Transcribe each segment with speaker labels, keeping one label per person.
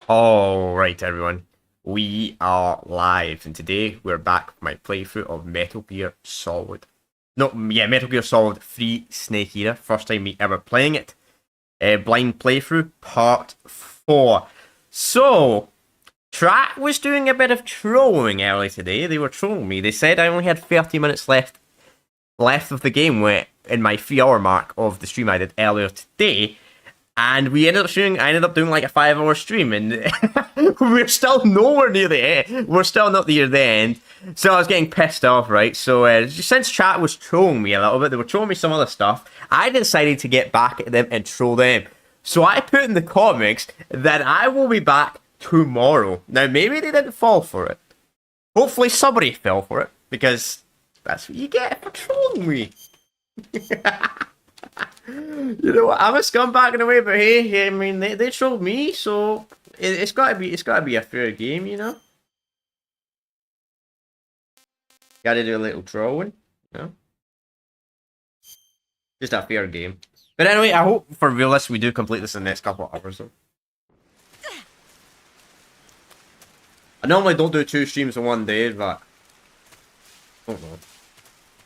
Speaker 1: Alright everyone, we are live and today we're back with my playthrough of Metal Gear Solid. Metal Gear Solid 3 Snake Eater, first time me ever playing it. Blind playthrough, part 4. So, Track was doing a bit of trolling early today. They were trolling me. They said I only had 30 minutes left of the game in my 3-hour mark of the stream I did earlier today. And I ended up doing like a 5-hour stream, and we're still nowhere near the end. We're still not near the end. So I was getting pissed off, right? So since chat was trolling me a little bit, they were trolling me some other stuff, I decided to get back at them and troll them. So I put in the comics that I will be back tomorrow. Now, maybe they didn't fall for it. Hopefully somebody fell for it, because that's what you get for trolling me. You know what? I'm a scumbag in a way, but hey, I mean they trolled me, so it's gotta be a fair game, you know. Gotta do a little trolling, you know. Just a fair game. But anyway, I hope for real we do complete this in the next couple of hours though. I normally don't do 2 streams in one day, but I don't know.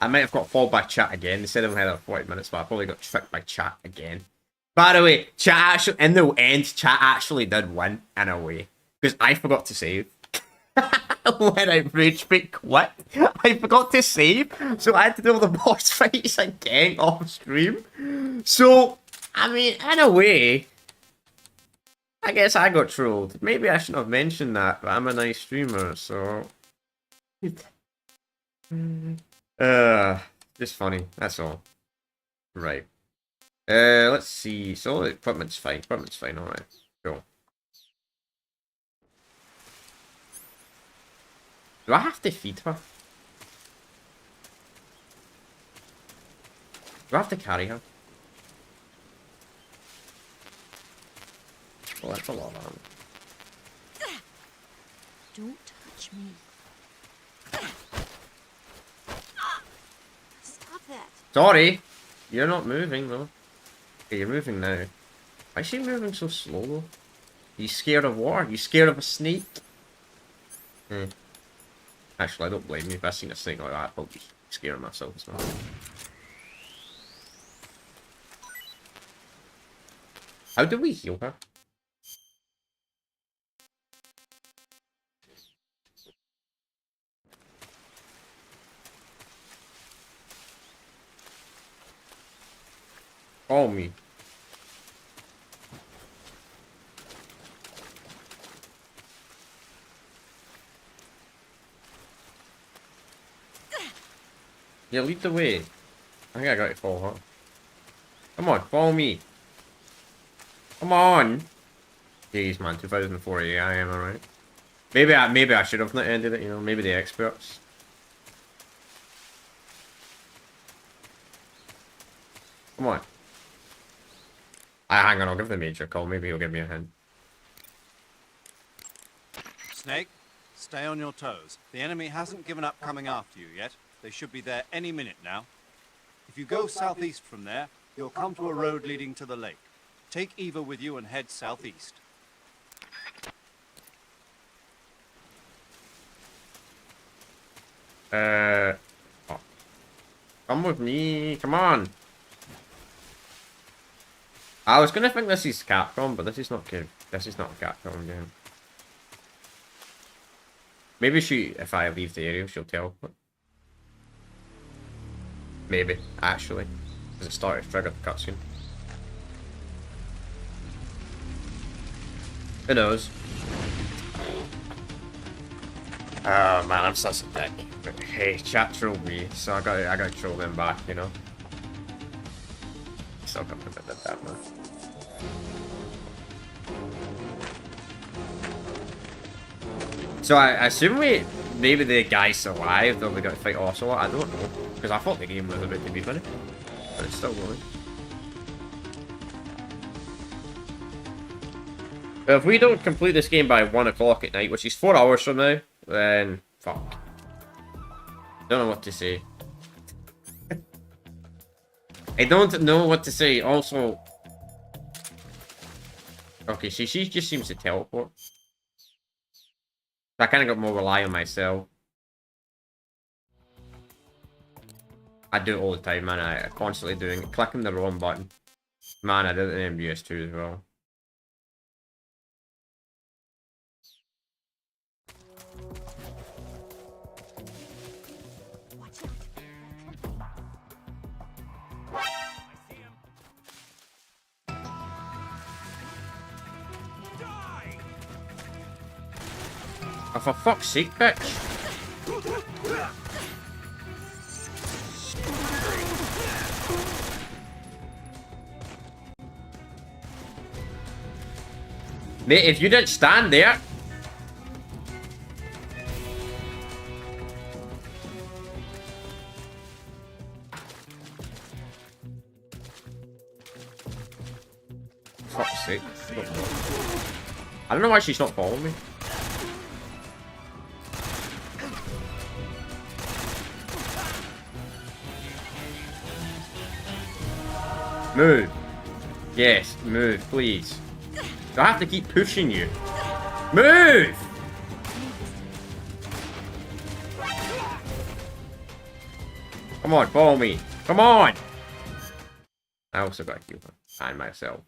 Speaker 1: I might have got followed by chat again. They said I only had 40 minutes, but I probably got tricked by chat again. By the way, in the end, chat actually did win in a way. Because I forgot to save. When I rage quit, I forgot to save. So I had to do all the boss fights again off stream. So, I mean, in a way, I guess I got trolled. Maybe I shouldn't have mentioned that, but I'm a nice streamer, so... just funny, that's all. Right. Let's see. So equipment's fine. Alright. Cool. Do I have to feed her? Do I have to carry her? Oh, that's a lot of armor.
Speaker 2: Don't touch me. Stop that.
Speaker 1: Sorry! You're not moving though. Okay, you're moving now. Why is she moving so slow though? You scared of water? You scared of a snake? Actually, I don't blame you. If I seen a snake like that, I'd probably be scared of myself as well. How do we heal her? Follow me. Yeah, lead the way. I think I got to follow her. Come on, follow me. Come on. Jeez, man, 2004 AI, am I right? Maybe I should have not ended it. You know, maybe the experts. Come on. Hang on, I'll give the major a call. Maybe he'll give me a hint.
Speaker 3: Snake, stay on your toes. The enemy hasn't given up coming after you yet. They should be there any minute now. If you go southeast from there, you'll come to a road leading to the lake. Take Eva with you and head southeast.
Speaker 1: Oh. Come with me. Come on. I was gonna think this is Capcom, but this is not good. This is not a Capcom game. Maybe if I leave the area, she'll teleport. Maybe, actually. Because it started to trigger the cutscene. Who knows? Oh man, I'm such a dick. But hey, chat trolled me, so I gotta troll them back, you know? Still got a bit of that, man. So I assume maybe the guy survived or we got to fight Ocelot, I don't know. Because I thought the game was about to be finished. But it's still going. But if we don't complete this game by 1 o'clock at night, which is 4 hours from now, then fuck. Don't know what to say. I don't know what to say. Also, Okay, see, she just seems to teleport. I kind of got more rely on myself. I do it all the time, man. I constantly doing it. Clicking the wrong button. Man, I did it in MBS2 as well. Oh, for fuck's sake, bitch. Mate, if you didn't stand there... Fuck's sake. I don't know why she's not following me. Move. Yes, move, please. Do I have to keep pushing you? Move! Come on, follow me. Come on! I also got to heal her. And myself.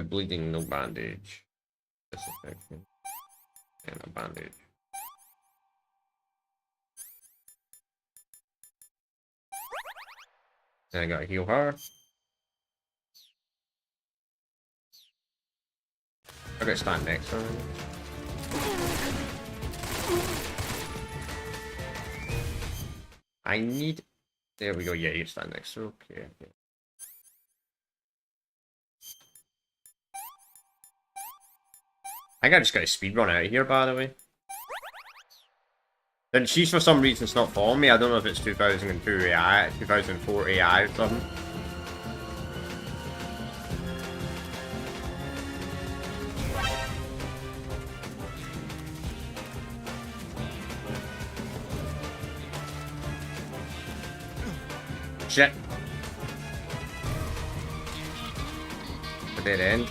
Speaker 1: Bleeding, no bandage. Disinfectant. And a bandage. Then I gotta heal her. I gotta stand next to her. I need... There we go, yeah, you stand next to her. Okay, okay. I think I just got a speedrun out of here, by the way. And she's for some reason it's not following me. I don't know if it's 2002 AI, 2004 AI or something. Shit. A dead end.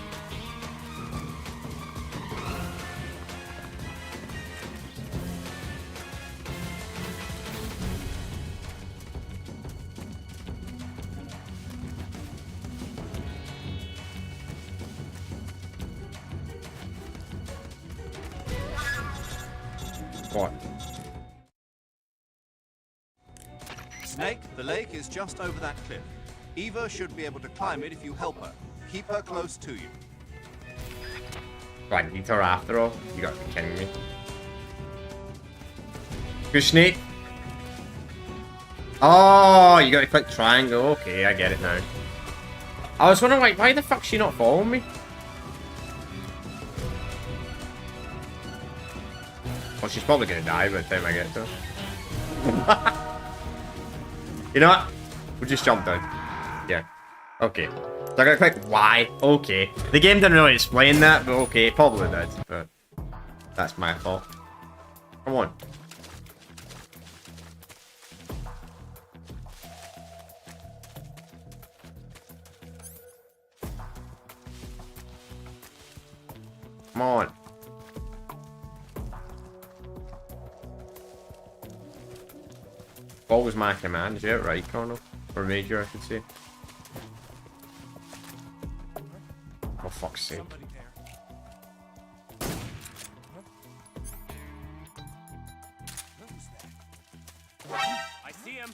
Speaker 1: What?
Speaker 3: Snake, the lake is just over that cliff. Eva should be able to climb it if you help her. Keep her close to you.
Speaker 1: Right, need her after all? You gotta be kidding me. Good Snake. Oh, you gotta click triangle. Okay, I get it now. I was wondering, like, why the fuck's she not following me? Well, she's probably gonna die by the time I get to her. You know what? We'll just jump down. Yeah. Okay. So I gotta click Y. Okay. The game didn't really explain that, but okay, it probably did. But that's my fault. Come on. Come on. What was my command? Is it right, Colonel? Or Major, I should say. For fuck's sake.
Speaker 4: I see him.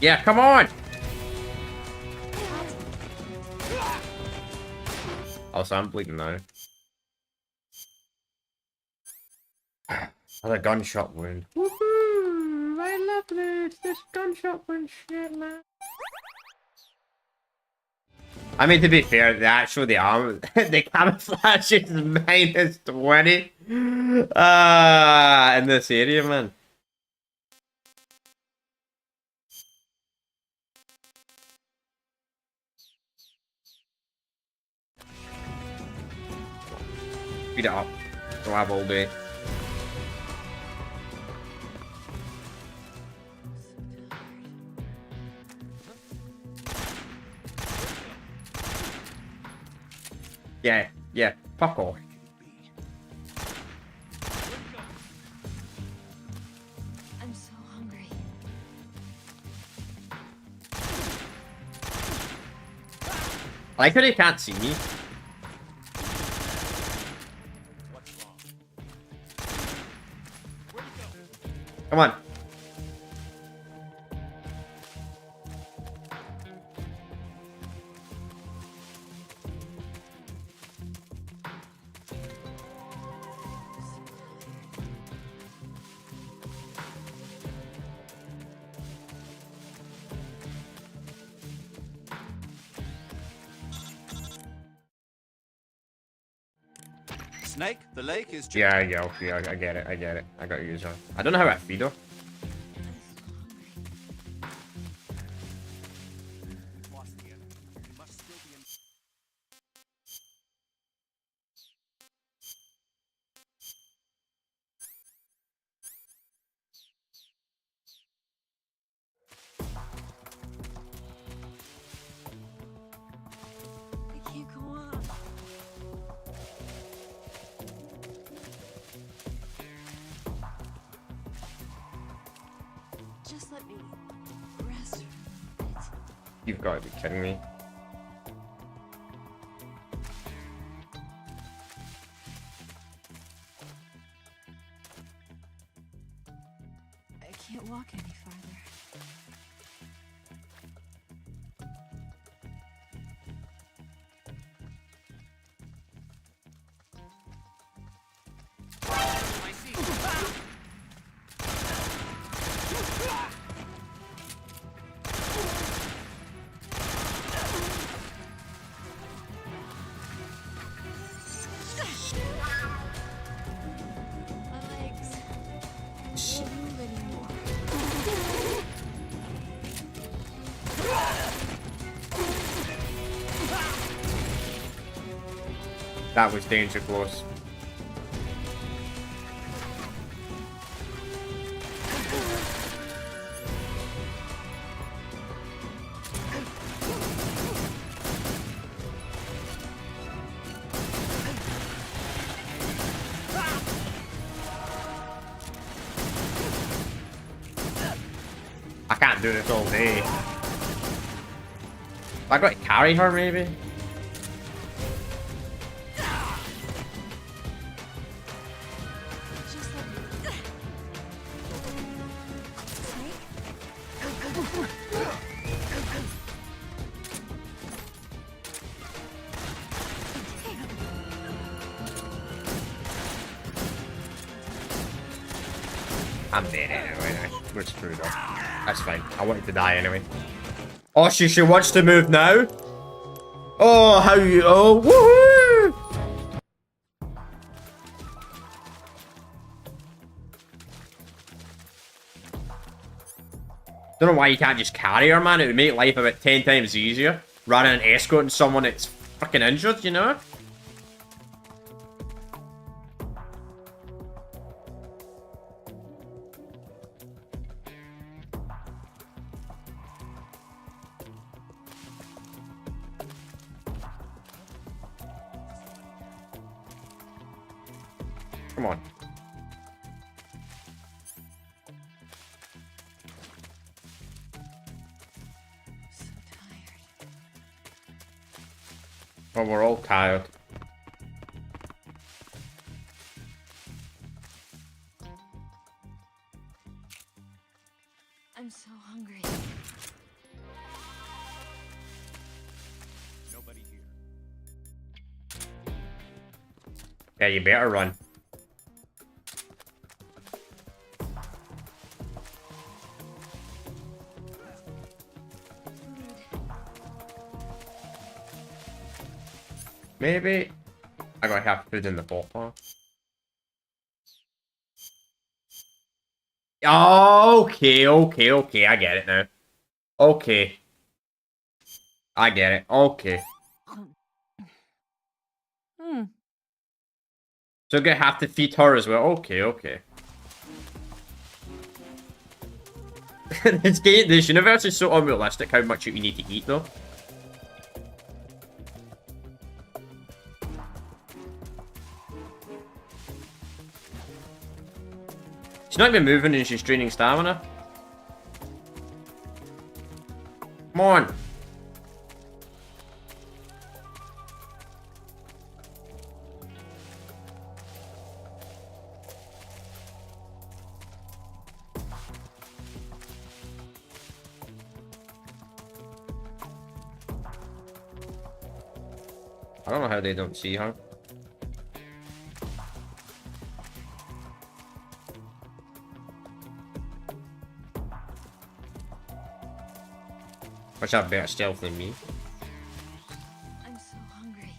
Speaker 1: Yeah, come on! Also, I'm bleeding now. Another gunshot wound. Woohoo! my lovelies, this gunshot went shit, man. I mean, to be fair, the armor, the camouflage is minus 20. In this area, man. Speed it up. Don't have all day. Yeah, yeah, fuck off.
Speaker 2: I'm so hungry.
Speaker 1: I like how they can't see me.
Speaker 4: What's wrong? Where'd he go?
Speaker 1: Come on.
Speaker 3: Snake, the lake is just...
Speaker 1: Yeah, I get it, I got you, John. I don't know how I feed her.
Speaker 4: Lost the enemy. He must still be in.
Speaker 2: I can't go on. Just let me rest for a bit.
Speaker 1: You've got to be kidding me.
Speaker 2: I can't walk any farther.
Speaker 4: I see.
Speaker 2: My legs won't move anymore.
Speaker 1: That was danger close. I can't do this all day. I got to carry her, maybe?
Speaker 2: Just let me. Snake?
Speaker 1: I'm dead anyway. We're screwed up. That's fine. I wanted to die anyway. Oh, she wants to move now? Oh, how you... Oh, woohoo! Don't know why you can't just carry her, man. It would make life about 10 times easier. Rather than escorting someone that's freaking injured, you know? Come on.
Speaker 2: So tired.
Speaker 1: Well, we're all tired.
Speaker 2: I'm so hungry.
Speaker 4: Nobody here.
Speaker 1: Yeah, you better run. Maybe I gotta have food in the bottle. Okay, okay. I get it now. Okay. I get it. Okay.
Speaker 2: Hmm.
Speaker 1: So I'm gonna have to feed her as well. Okay. This universe is so unrealistic how much you need to eat though. She's not even moving and she's draining stamina. Come on. I don't know how they don't see her. Wish that better stealth than me.
Speaker 2: I'm so hungry.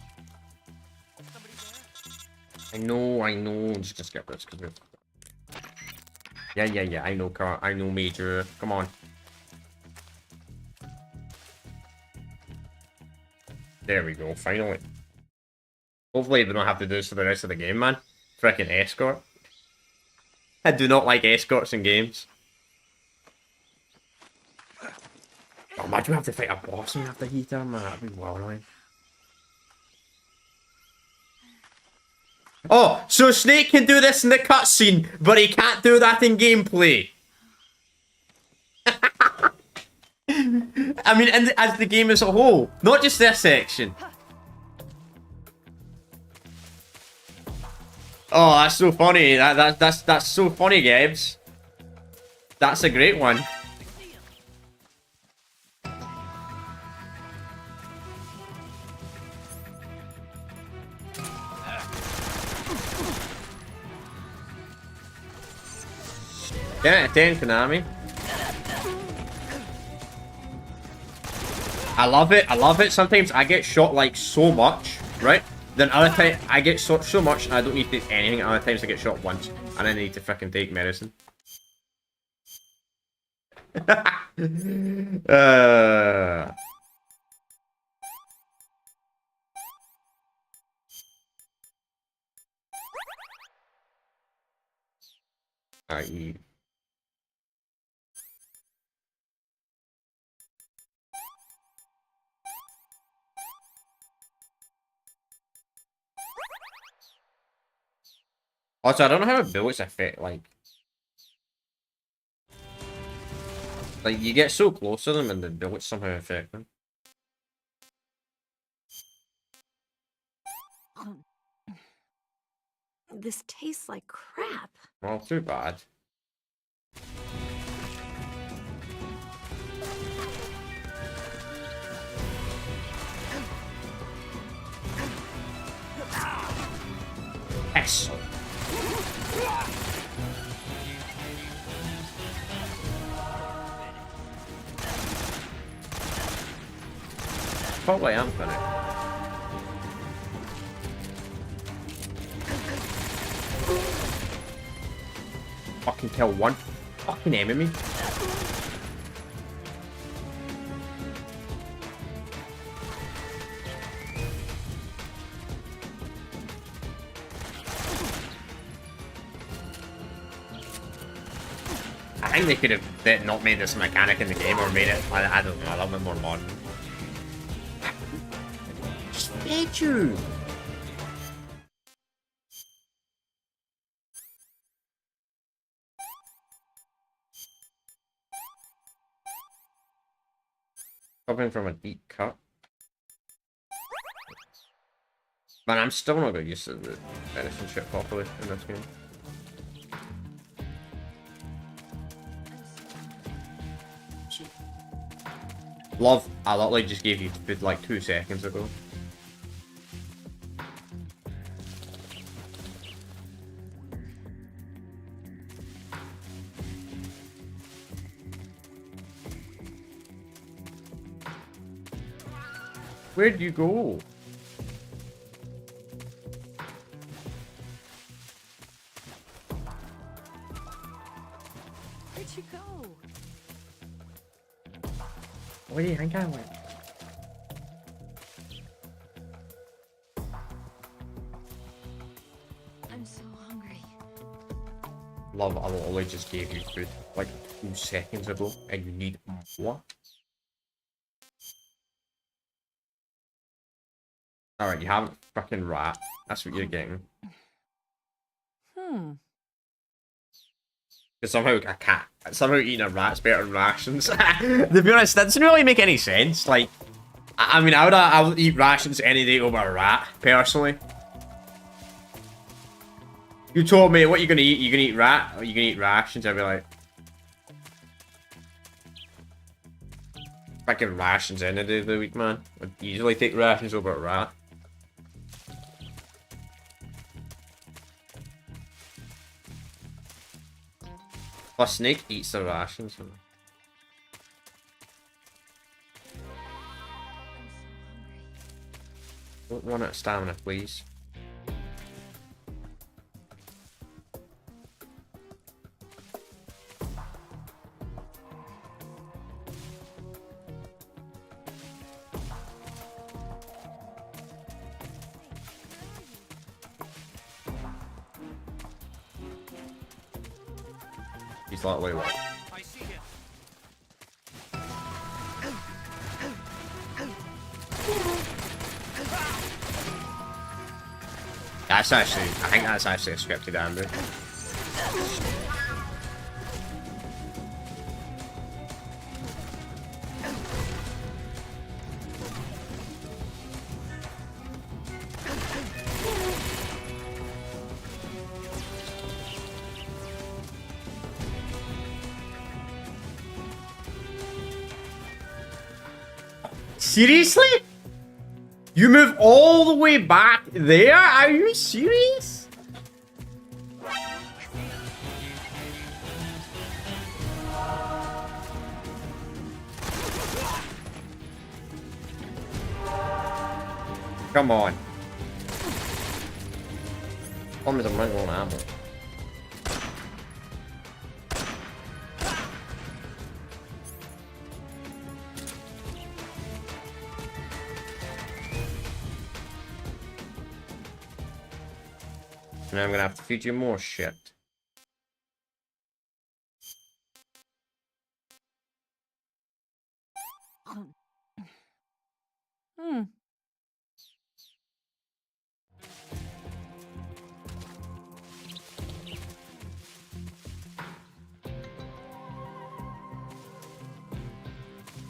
Speaker 1: I know. Just skip this. Yeah. I know, Carl. I know, Major. Come on. There we go. Finally. Hopefully, they don't have to do this for the rest of the game, man. Frickin' escort. I do not like escorts in games. Oh, imagine we have to fight a boss and we have to heat her, man. That'd be well annoying. Oh, so Snake can do this in the cutscene, but he can't do that in gameplay. I mean, as the game as a whole, not just this section. Oh, that's so funny. That's so funny, Gabbs. That's a great one. Yeah, 10 Konami. I love it. Sometimes I get shot like so much, right? Then other time I get shot so much and I don't need to do anything. Other times I get shot once and I need to freaking take medicine. I eat. Also, I don't know how bullets affect, like you get so close to them and the bullets somehow affect them.
Speaker 2: This tastes like crap.
Speaker 1: Well, too bad. Excellent. Probably am finished. Fucking kill one fucking enemy. I think they could have not made this mechanic in the game or made it, I don't know, a little bit more modern. Hate you! Coming from a deep cut. Man, I'm still not got used to the finishing shit properly in this game. Love, I literally just gave you food like 2 seconds ago. Where'd you go? Where do you think I went?
Speaker 2: I'm so hungry.
Speaker 1: Love, I literally just gave you food like 2 seconds ago, and you need more. Alright, you haven't fucking rat. That's what you're getting. Because somehow a cat, somehow eating a rat's better than rations. To be honest, that doesn't really make any sense. Like, I mean, I would eat rations any day over a rat, personally. You told me what you're gonna eat. You gonna eat rat, or you gonna eat rations? I'd be like, fucking rations any day of the week, man. I'd easily take rations over a rat. A snake eats the rations.
Speaker 2: I'm so hungry.
Speaker 1: Don't run out of stamina, please. He's like, wait, what?
Speaker 4: I see him.
Speaker 1: That's actually, I think that's actually a scripted ambush. Seriously? You move all the way back there? Are you serious? Come on. Problem is I'm running on ammo. And I'm gonna have to feed you more shit.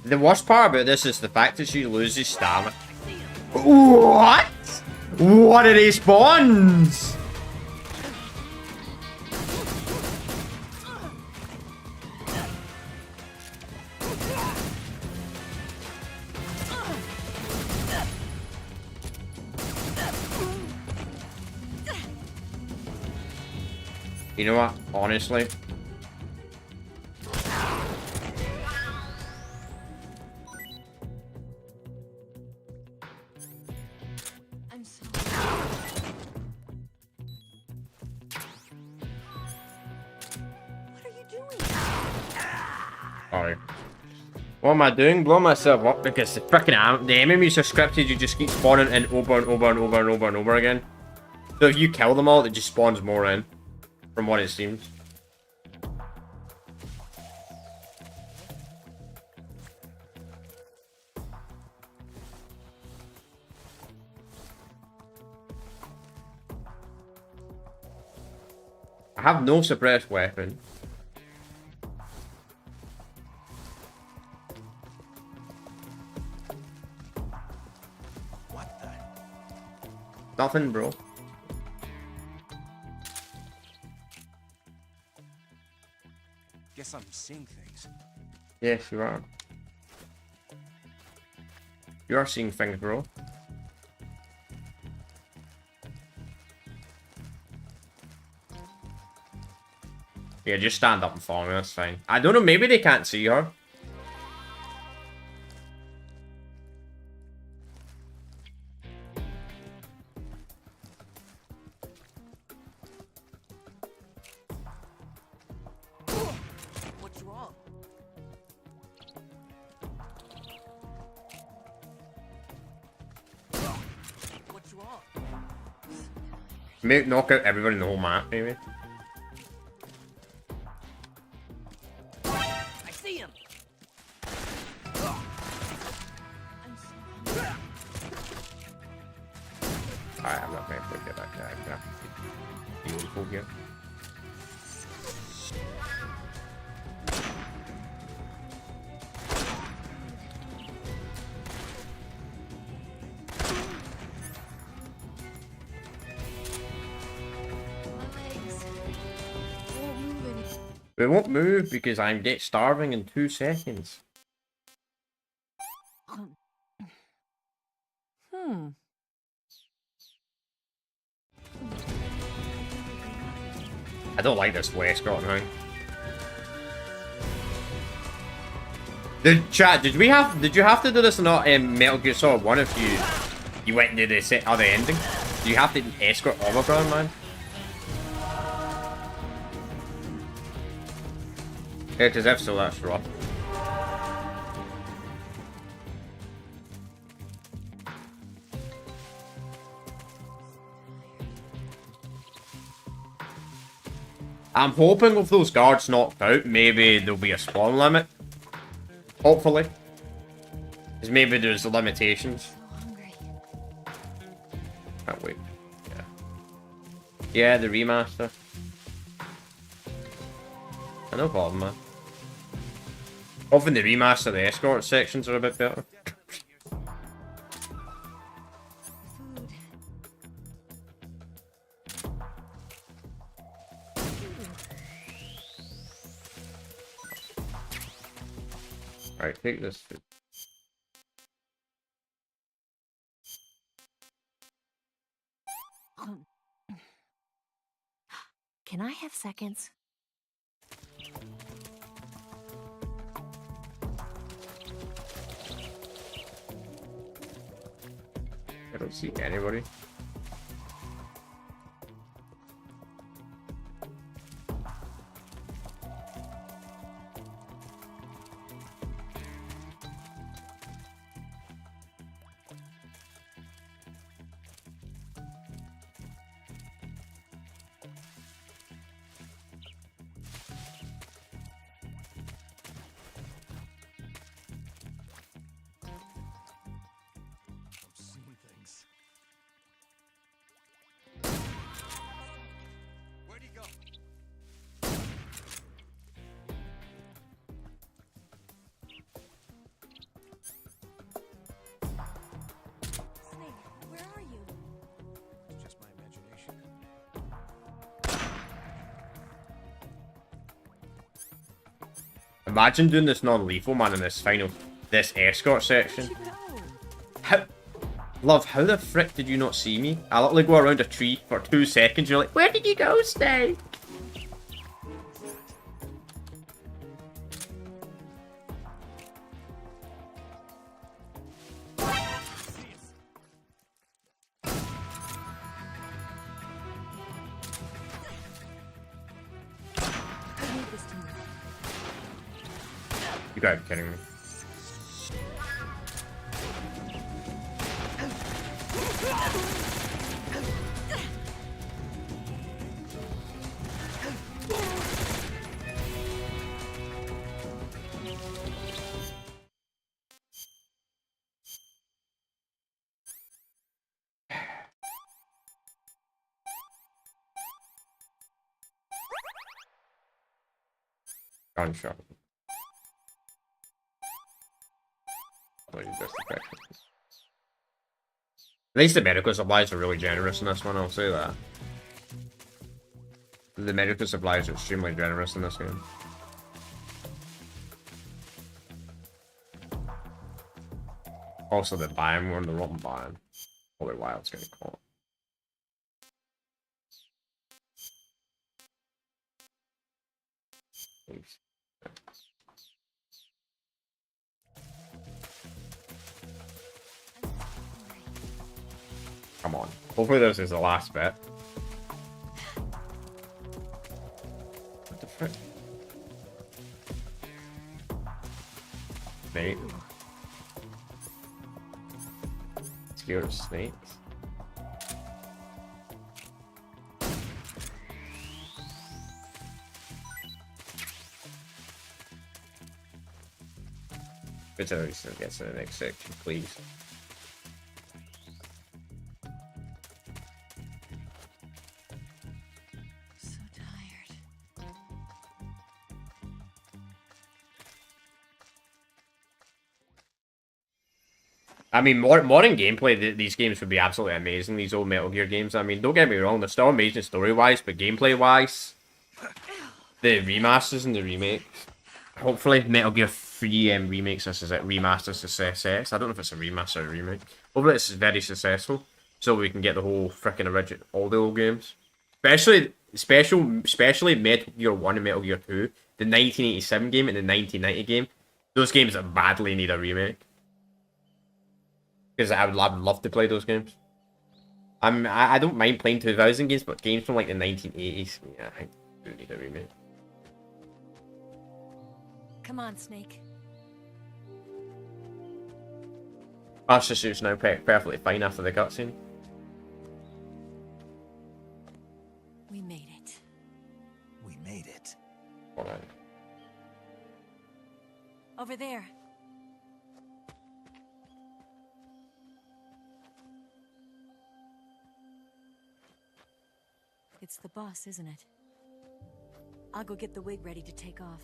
Speaker 1: The worst part about this is the fact that she loses stamina. What? What are these spawns? You know what? Honestly.
Speaker 2: I'm so What are you doing?
Speaker 1: Sorry. What am I doing? Blow myself up because the freaking the enemies are scripted. You just keep spawning in over and over and over and over and over again. So if you kill them all, it just spawns more in. From what it seems. I have no suppressed weapon.
Speaker 3: What the?
Speaker 1: Nothing, bro.
Speaker 3: Guess I'm seeing things.
Speaker 1: Yes, you are. You are seeing things, bro. Yeah, just stand up and follow me, that's fine. I don't know, maybe they can't see her.
Speaker 2: What's wrong?
Speaker 1: Knock out everyone in the whole map, maybe.
Speaker 4: I see him.
Speaker 2: I'm so hungry.
Speaker 1: Alright, I'm not going to get that guy. I'm going to be beautiful here.
Speaker 2: My legs won't move any.
Speaker 1: We won't move because I'm get starving in 2 seconds.
Speaker 2: Hmm.
Speaker 1: I don't like this Westcott thing. Did you have to do this or not in Metal Gear Solid 1 if you went into the other ending? Do you have to escort Omicron, man? Yeah, because if so, that's rough. I'm hoping with those guards knocked out, maybe there'll be a spawn limit. Hopefully. Because maybe there's limitations.
Speaker 2: So hungry.
Speaker 1: Can't wait. Yeah. Yeah, the remaster. No problem, man. Often the remaster, the escort sections are a bit better.
Speaker 2: Food.
Speaker 1: Alright, take this.
Speaker 2: Can I have seconds?
Speaker 1: I don't see anybody.
Speaker 3: I'm seeing things. Where'd he go?
Speaker 2: Snake, where are you?
Speaker 3: It's just my imagination.
Speaker 1: Imagine doing this non-lethal, man, in this escort section.
Speaker 2: Where'd you go?
Speaker 1: How, love, how the frick did you not see me? I literally go around a tree for 2 seconds, you're like, where did you go, Snake?
Speaker 2: I need this to move.
Speaker 1: You gotta be kidding me. Gunshot. At least the medical supplies are really generous in this one, I'll say that. The medical supplies are extremely generous in this game. Also, the biome, we're in the wrong biome. Holy wild's getting caught. Thanks. Come on. Hopefully this is the last bit. What the frick? Snake. Scared of snakes? But let's get to the next section, please.
Speaker 2: So tired.
Speaker 1: I mean, modern gameplay, these games would be absolutely amazing, these old Metal Gear games. I mean, don't get me wrong, they're still amazing story-wise, but gameplay-wise, the remasters and the remakes. Hopefully, Metal Gear 3 remakes this is it, remasters to success. I don't know if it's a remaster or a remake. Hopefully, it's very successful, so we can get the whole freaking original, all the old games. Especially Metal Gear 1 and Metal Gear 2, the 1987 game and the 1990 game. Those games that badly need a remake. Because I would love to play those games. I don't mind playing 2000 games, but games from like the 1980s, yeah, I do need a remake.
Speaker 2: Come on, Snake.
Speaker 1: Master Suit's now perfectly fine after the cutscene.
Speaker 2: We made it.
Speaker 5: We made it.
Speaker 1: Alright.
Speaker 2: Over there. It's the boss, isn't it? I'll go get the wig ready to take off.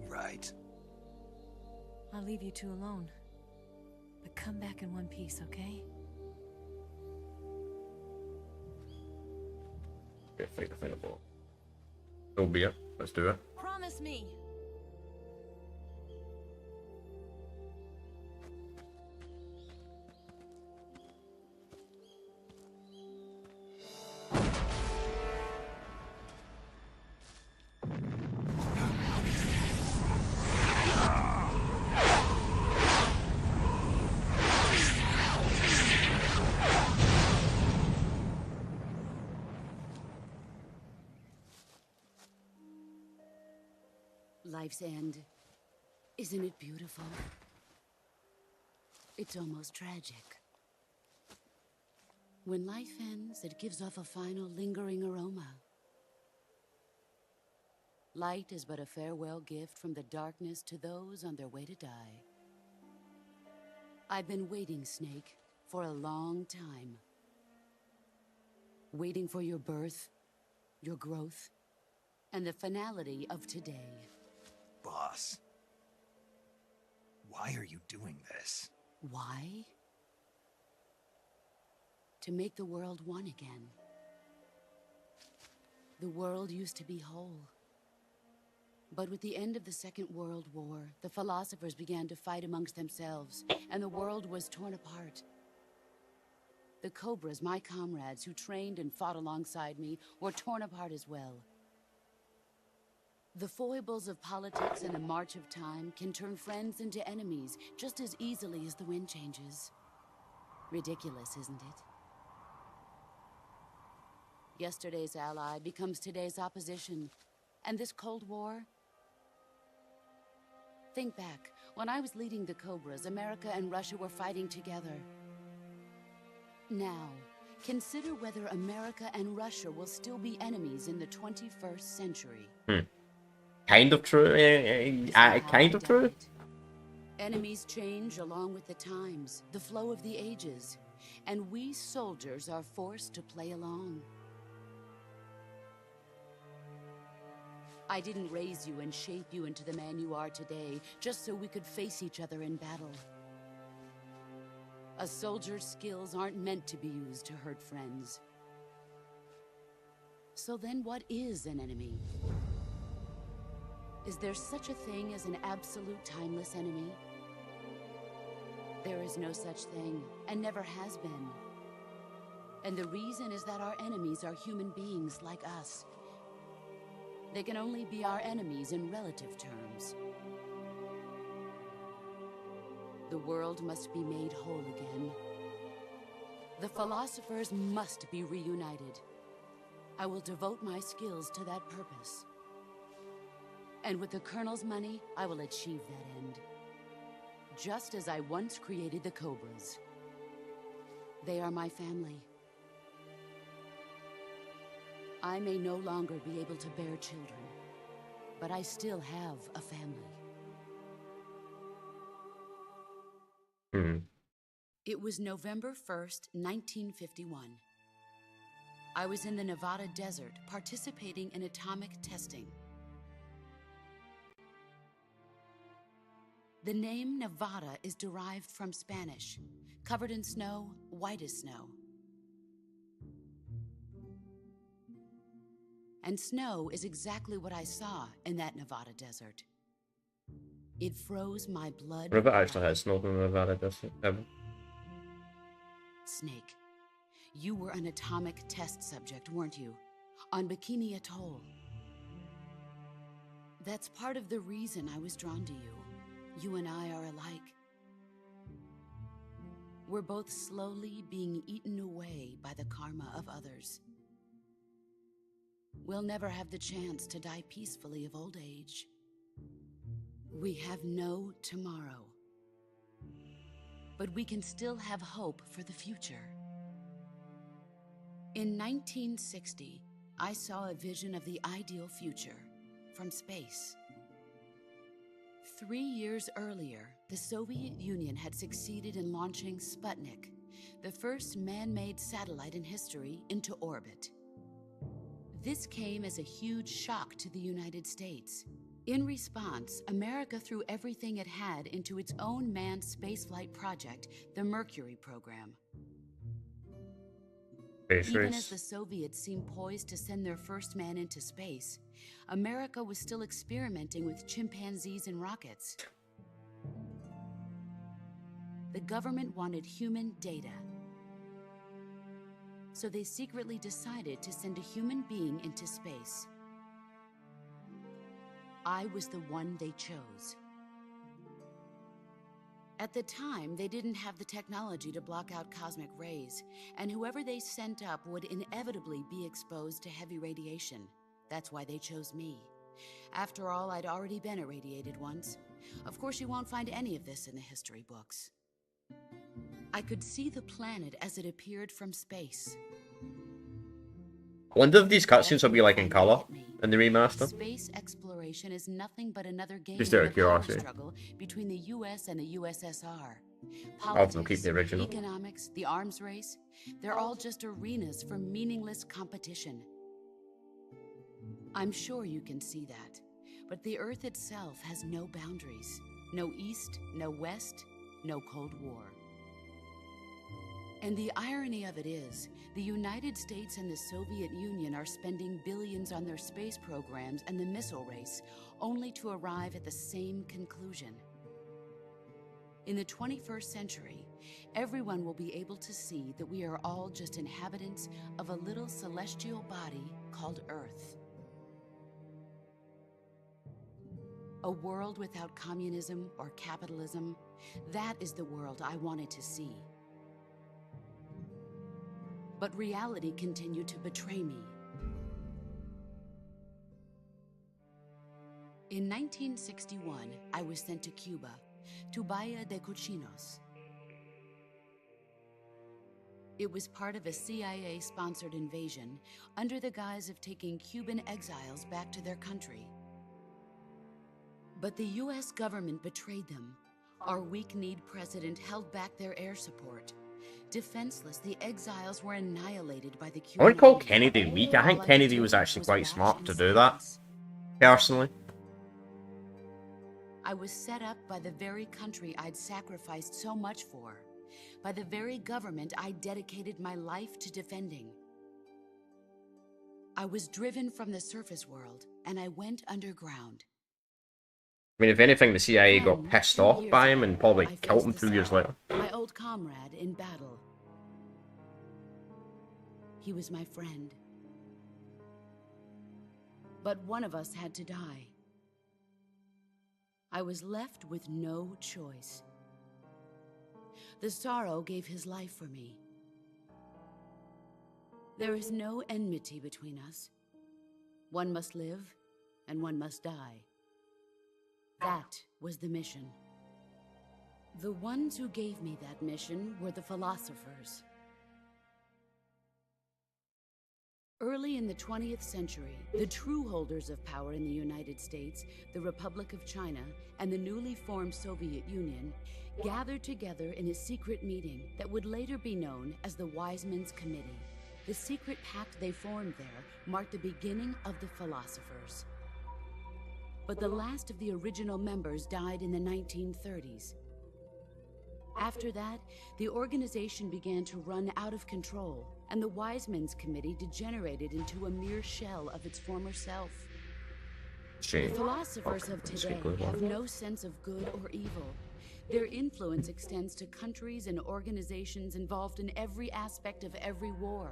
Speaker 5: Right.
Speaker 2: I'll leave you two alone. But come back in one piece, okay?
Speaker 1: Okay, fight the final ball. So be it. Let's do it.
Speaker 2: Promise me!
Speaker 6: Life's end. Isn't it beautiful? It's almost tragic. When life ends, it gives off a final lingering aroma. Light is but a farewell gift from the darkness to those on their way to die. I've been waiting, Snake, for a long time. Waiting for your birth, your growth, and the finality of today.
Speaker 5: Boss. Why are you doing this?
Speaker 6: Why? To make the world one again. The world used to be whole. But with the end of the Second World War, the philosophers began to fight amongst themselves, and the world was torn apart. The Cobras, my comrades who trained and fought alongside me, were torn apart as well. The foibles of politics and the march of time can turn friends into enemies just as easily as the wind changes. Ridiculous, isn't it? Yesterday's ally becomes today's opposition. And this Cold War? Think back. When I was leading the Cobras, America and Russia were fighting together. Now, consider whether America and Russia will still be enemies in the 21st century.
Speaker 1: Kind of true. Kind of true.
Speaker 6: Enemies change along with the times, the flow of the ages, and we soldiers are forced to play along. I didn't raise you and shape you into the man you are today just so we could face each other in battle. A soldier's skills aren't meant to be used to hurt friends. So then what is an enemy? Is there such a thing as an absolute timeless enemy? There is no such thing, and never has been. And the reason is that our enemies are human beings like us. They can only be our enemies in relative terms. The world must be made whole again. The philosophers must be reunited. I will devote my skills to that purpose. And with the Colonel's money, I will achieve that end. Just as I once created the Cobras. They are my family. I may no longer be able to bear children, but I still have a family.
Speaker 1: Hmm.
Speaker 6: It was November 1st, 1951. I was in the Nevada desert participating in atomic testing. The name Nevada is derived from Spanish, covered in snow, white as snow. And snow is exactly what I saw in that Nevada desert. It froze my blood.
Speaker 1: What if it actually has snow in Nevada desert ever?
Speaker 6: Snake, you were an atomic test subject, weren't you? On Bikini Atoll. That's part of the reason I was drawn to you. You and I are alike. We're both slowly being eaten away by the karma of others. We'll never have the chance to die peacefully of old age. We have no tomorrow. But we can still have hope for the future. In 1960, I saw a vision of the ideal future from space. 3 years earlier, the Soviet Union had succeeded in launching Sputnik, the first man-made satellite in history, into orbit. This came as a huge shock to the United States. In response, America threw everything it had into its own manned spaceflight project, the Mercury program.
Speaker 1: Space
Speaker 6: Even
Speaker 1: race.
Speaker 6: as the Soviets seemed poised to send their first man into space, America was still experimenting with chimpanzees and rockets. The government wanted human data. So they secretly decided to send a human being into space. I was the one they chose. At the time, they didn't have the technology to block out cosmic rays, and whoever they sent up would inevitably be exposed to heavy radiation. That's why they chose me. After all, I'd already been irradiated once. Of course, you won't find any of this in the history books. I could see the planet as it appeared from space.
Speaker 1: I wonder if these cutscenes will be like in color in the remaster.
Speaker 6: Space exploration is nothing but another game
Speaker 1: Just out of
Speaker 6: in the power
Speaker 1: curiosity.
Speaker 6: struggle between the US and the USSR.
Speaker 1: I'll have them keep the original.
Speaker 6: Economics, the arms race, they're all just arenas for meaningless competition. I'm sure you can see that, but the Earth itself has no boundaries. No East, no West, no Cold War. And the irony of it is, the United States and the Soviet Union are spending billions on their space programs and the missile race, only to arrive at the same conclusion. In the 21st century, everyone will be able to see that we are all just inhabitants of a little celestial body called Earth. A world without communism or capitalism, that is the world I wanted to see. But reality continued to betray me. In 1961, I was sent to Cuba, to Bahia de Cochinos. It was part of a CIA-sponsored invasion under the guise of taking Cuban exiles back to their country. But the US government betrayed them. Our weak-kneed president held back their air support. Defenseless, the exiles were annihilated by the Cuban
Speaker 1: I wouldn't call
Speaker 6: Army.
Speaker 1: Kennedy weak. I
Speaker 6: All
Speaker 1: think
Speaker 6: could
Speaker 1: Kennedy
Speaker 6: do
Speaker 1: was actually quite
Speaker 6: watch
Speaker 1: smart
Speaker 6: in
Speaker 1: to do that,
Speaker 6: silence.
Speaker 1: personally.
Speaker 6: I was set up by the very country I'd sacrificed so much for, by the very government I dedicated my life to defending. I was driven from the surface world, and I went underground.
Speaker 1: I mean, if anything, the CIA got
Speaker 6: Then,
Speaker 1: pissed
Speaker 6: 2
Speaker 1: off
Speaker 6: years
Speaker 1: by him and
Speaker 6: ago,
Speaker 1: probably
Speaker 6: I
Speaker 1: killed him
Speaker 6: faced
Speaker 1: 2 years
Speaker 6: the
Speaker 1: later.
Speaker 6: my old comrade in battle. He was my friend. But one of us had to die. I was left with no choice. The sorrow gave his life for me. There is no enmity between us. One must live, and one must die. That was the mission. The ones who gave me that mission were the philosophers. Early in the 20th century, the true holders of power in the United States, the Republic of China, and the newly formed Soviet Union gathered together in a secret meeting that would later be known as the Wise Men's Committee. The secret pact they formed there marked the beginning of the philosophers. But the last of the original members died in the 1930s. After that, the organization began to run out of control, and the Wise Men's Committee degenerated into a mere shell of its former self. The philosophers of today have no sense of good or evil. Their influence extends to countries and organizations involved in every aspect of every war.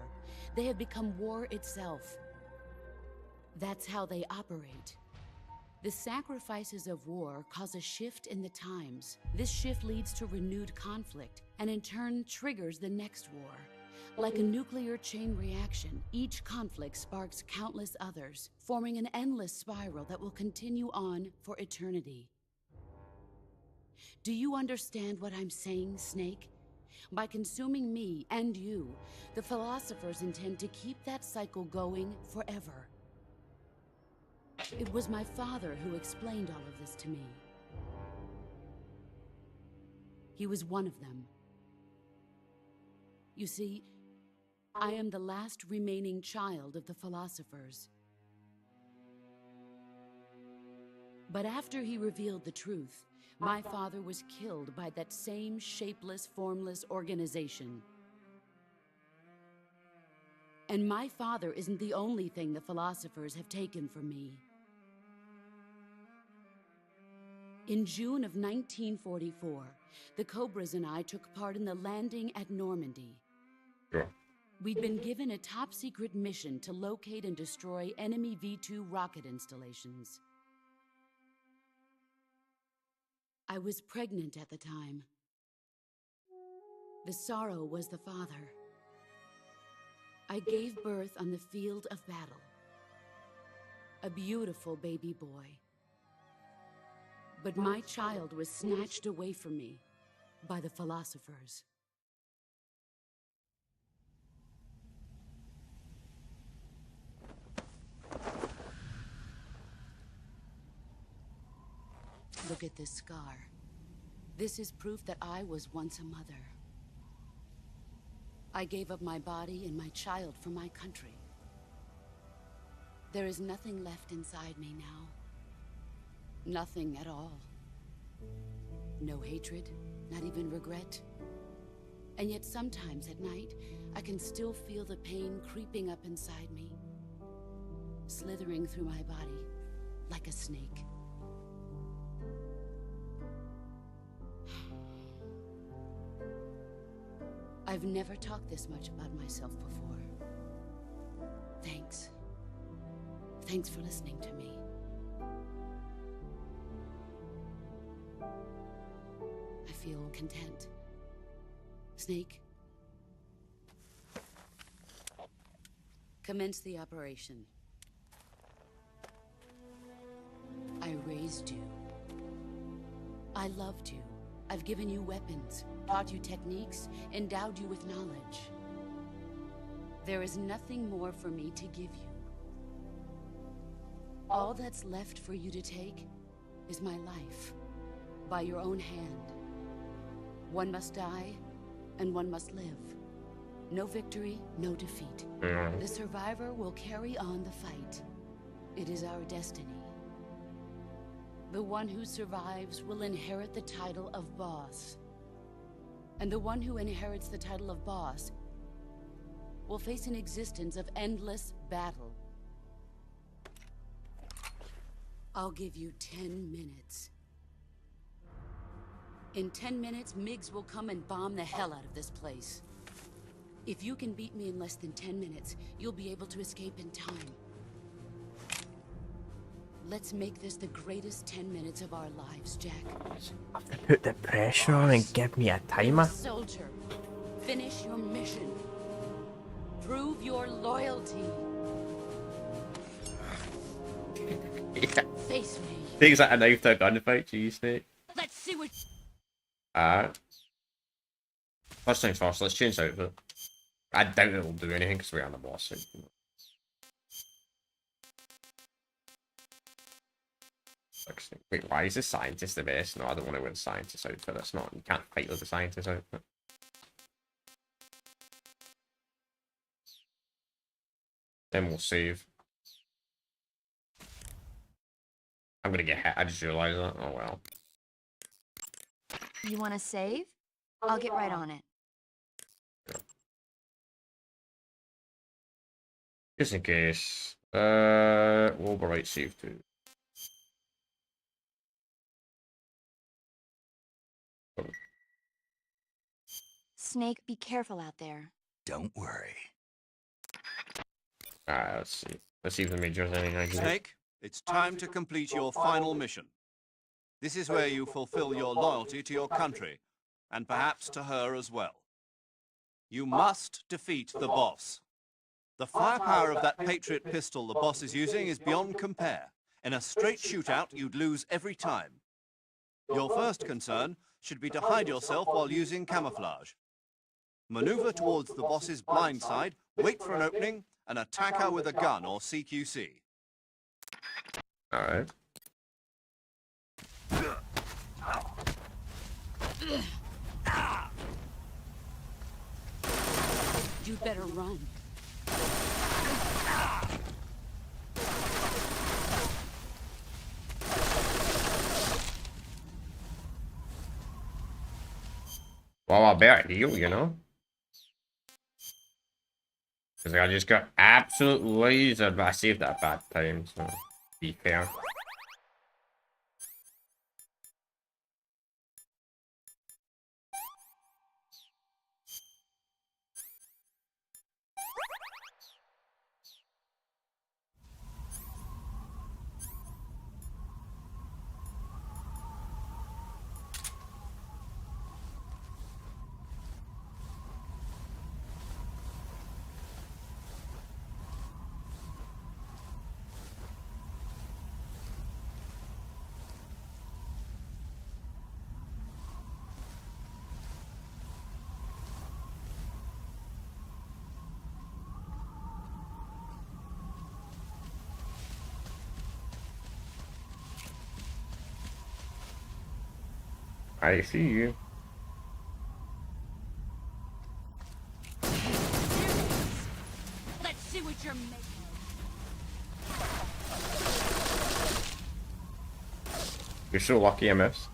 Speaker 6: They have become war itself. That's how they operate. The sacrifices of war cause a shift in the times. This shift leads to renewed conflict, and in turn triggers the next war. Like a nuclear chain reaction, each conflict sparks countless others, forming an endless spiral that will continue on for eternity. Do you understand what I'm saying, Snake? By consuming me and you, the philosophers intend to keep that cycle going forever. It was my father who explained all of this to me. He was one of them. You see, I am the last remaining child of the philosophers. But after he revealed the truth, my father was killed by that same shapeless, formless organization. And my father isn't the only thing the philosophers have taken from me. In June of 1944, the Cobras and I took part in the landing at Normandy.
Speaker 1: Sure.
Speaker 6: We'd been given a top-secret mission to locate and destroy enemy V-2 rocket installations. I was pregnant at the time. The sorrow was the father. I gave birth on the field of battle. A beautiful baby boy. But my child was snatched away from me by the philosophers. Look at this scar. This is proof that I was once a mother. I gave up my body and my child for my country. There is nothing left inside me now. Nothing at all. No hatred, not even regret. And yet sometimes at night, I can still feel the pain creeping up inside me, slithering through my body like a snake. I've never talked this much about myself before. Thanks. Thanks for listening to me. I feel content. Snake, commence the operation. I raised you. I loved you. I've given you weapons, taught you techniques, endowed you with knowledge. There is nothing more for me to give you. All that's left for you to take is my life, by your own hand. One must die, and one must live. No victory, no defeat. The survivor will carry on the fight. It is our destiny. The one who survives will inherit the title of boss. And the one who inherits the title of boss will face an existence of endless battle. I'll give you 10 minutes. In 10 minutes, MiGs will come and bomb the hell out of this place. If you can beat me in less than 10 minutes, you'll be able to escape in time. Let's make this the greatest 10 minutes of our lives, Jack.
Speaker 1: I have to put the pressure on and give me a timer.
Speaker 6: Soldier, finish your mission. Prove your loyalty.
Speaker 1: Yeah.
Speaker 6: Face me.
Speaker 1: Things like a knife to a gunfight, geez, Snake.
Speaker 6: Let's see what...
Speaker 1: Alright. First things first, let's change outfit. I doubt it will do anything because we're on the boss side. Wait, why is the scientist the best? No, I don't want to wear the scientist outfit. That's not. You can't fight with the scientist outfit. Then we'll save. I'm gonna get hit. I just realized that. Oh well.
Speaker 7: You want to save? I'll get right on it.
Speaker 1: Just in case. We'll overwrite save too.
Speaker 7: Snake, be careful out there.
Speaker 5: Don't worry.
Speaker 1: Alright, let's see. Let's see if the major's anything I can do.
Speaker 3: Snake, it's time to complete your final mission. This is where you fulfill your loyalty to your country, and perhaps to her as well. You must defeat the boss. The firepower of that Patriot pistol the boss is using is beyond compare. In a straight shootout, you'd lose every time. Your first concern should be to hide yourself while using camouflage. Maneuver towards the boss's blind side, wait for an opening, and attack her with a gun or CQC.
Speaker 1: Alright.
Speaker 6: You'd better run.
Speaker 1: Well, I better heal, you know? Because I just got absolute lasered, but I saved at a bad time, so be fair. I see you.
Speaker 6: Let's see what you're making of.
Speaker 1: You're so lucky I missed.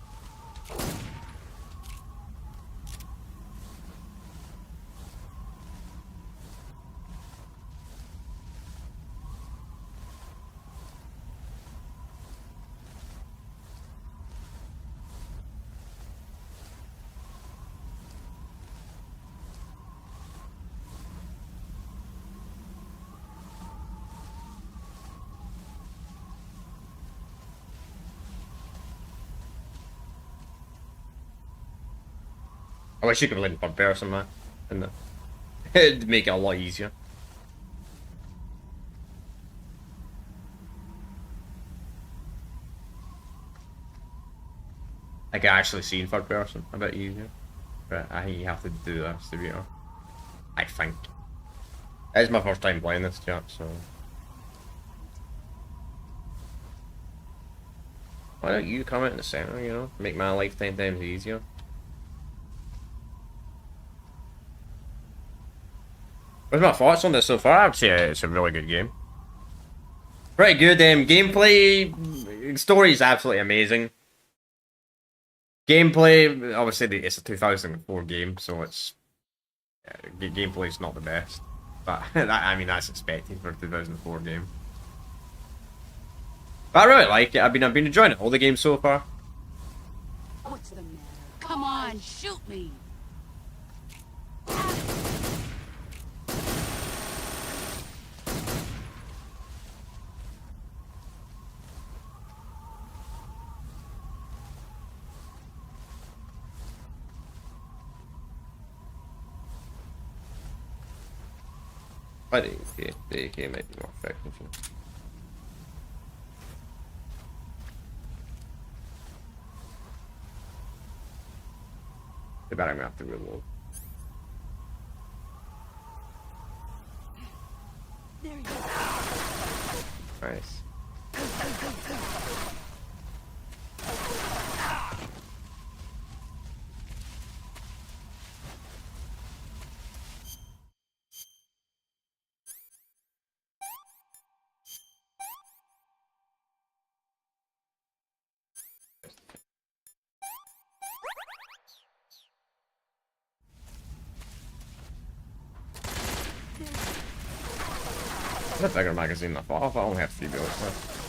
Speaker 1: I wish you could link bugbear or something, and it'd make it a lot easier. I can actually see in third person a bit easier, but I think you have to do this to be honest. I think. It's my first time playing this chat, so why don't you come out in the center, you know? Make my life 10 times easier. What's my thoughts on this so far? I'd say it's a really good game. Pretty good. Gameplay, story is absolutely amazing. Gameplay, obviously, it's a 2004 game, so it's gameplay is not the best, but I mean that's expected for a 2004 game. But I really like it. I've been enjoying it all the games so far.
Speaker 6: What's the matter? Come on, shoot me!
Speaker 1: I think the game might be more effective. Too bad I'm gonna have to reload.
Speaker 6: There you go.
Speaker 1: Nice. a bigger magazine than I thought. I only have 3 bullets left.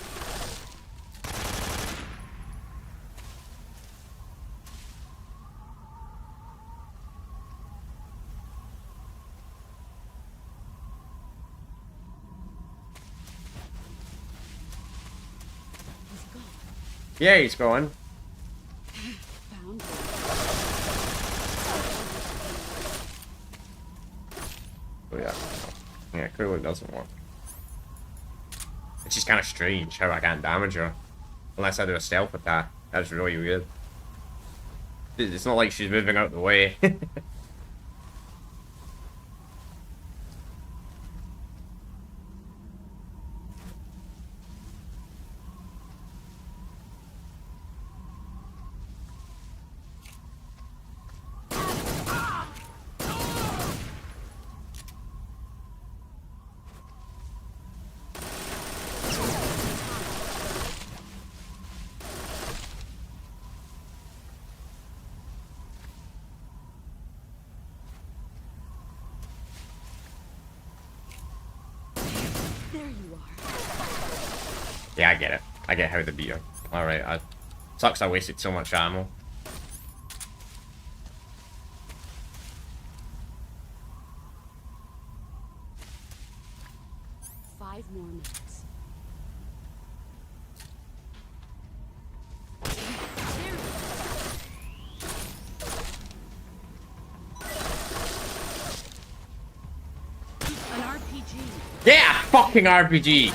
Speaker 1: Yeah, he's going.
Speaker 6: Found it.
Speaker 1: Oh yeah. Yeah, clearly doesn't work. It's just kind of strange how I can't damage her. Unless I do a stealth attack. That's really weird. It's not like she's moving out the way.
Speaker 6: There you are.
Speaker 1: Yeah, I get it. I get how to beat her. Alright, sucks I wasted so much ammo.
Speaker 6: Five more minutes. An RPG.
Speaker 1: Yeah, fucking RPG!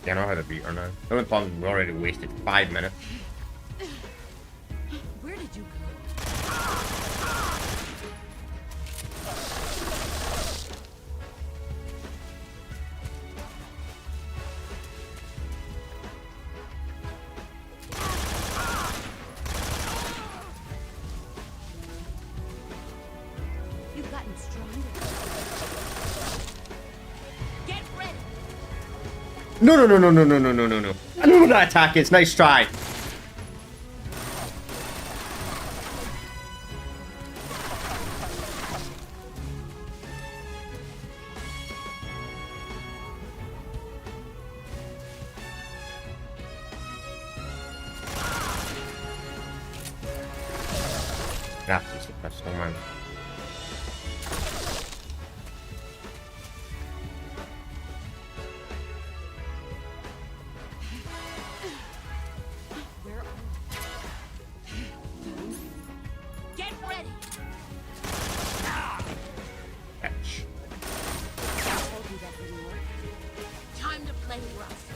Speaker 1: Yeah, I know how to beat her now. The only problem is we already wasted 5 minutes.
Speaker 6: Where did you go? You've gotten stronger. Get ready.
Speaker 1: No, no, no, no, no, no, no, no, no, no. I know what that attack is. Nice try. Gracias, pistol man.
Speaker 6: Where are you? Get ready.
Speaker 1: Catch.
Speaker 6: I told you that wouldn't work. Time to play rough.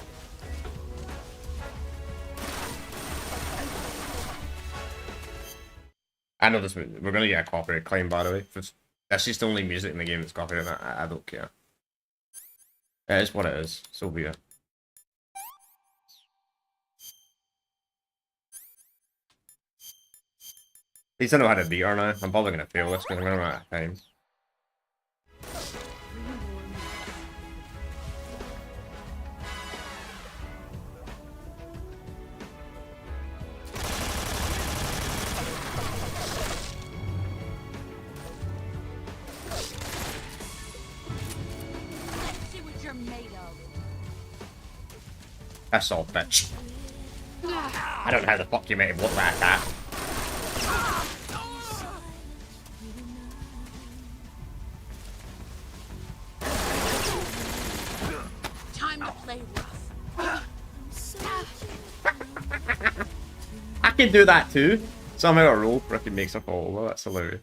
Speaker 1: I know this. We're gonna get a copyright claim, by the way. That's just the only music in the game that's copyrighted. I don't care. It is what it is. So be it. At least I know how to beat her now. I'm probably gonna fail this because I'm running out of time.
Speaker 6: Let's see what you're made of.
Speaker 1: That's all, bitch. I don't know how the fuck you made him look like that.
Speaker 6: Time to play rough.
Speaker 1: I can do that too. Somehow a roll frickin' makes a fall. Well, that's hilarious.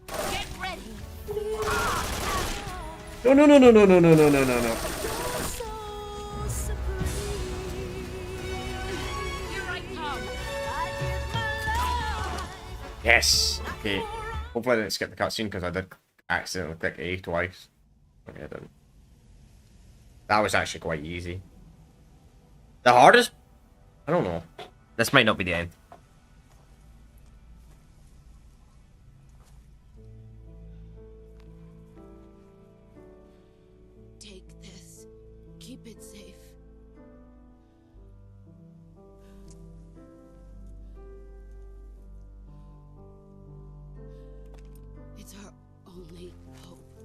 Speaker 6: Get ready.
Speaker 1: No, no, no, no, no, no, no, no, no, no, no. Yes! Okay. Hopefully I didn't skip the cutscene because I did accidentally click A twice. Okay, I didn't. That was actually quite easy. The hardest? I don't know. This might not be the end.
Speaker 6: Take this. Keep it safe. It's our only hope.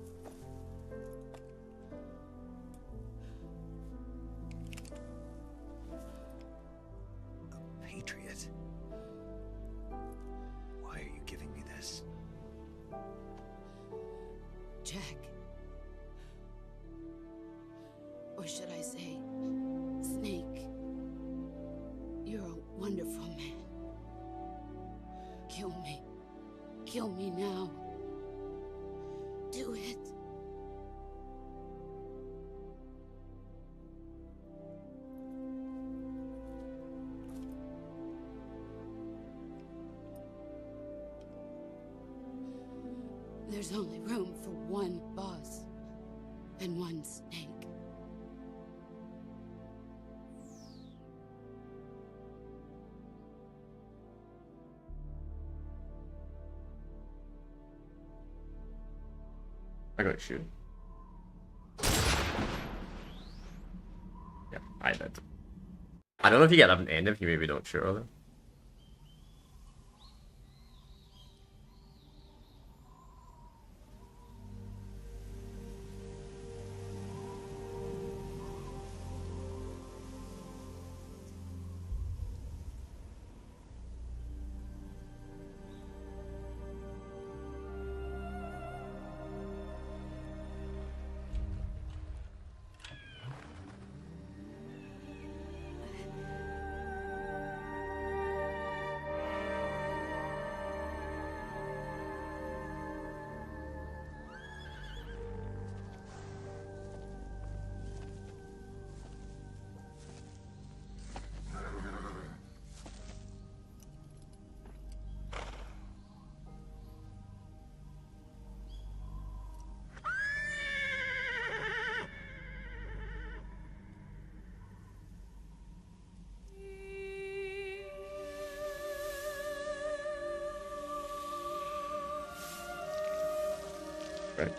Speaker 5: A patriot? Why are you giving me this?
Speaker 6: Jack. Or should I say, Snake. You're a wonderful man. Kill me. Kill me now. Do it. There's only room for one boss and one snake.
Speaker 1: I got shoot. Yeah, I did. I don't know if you get an end if you maybe don't shoot her. Right.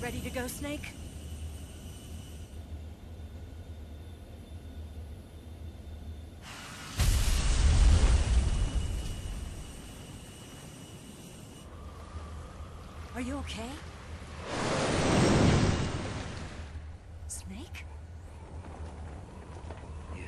Speaker 2: Ready to go, Snake? Are you okay? Snake?
Speaker 5: Yeah.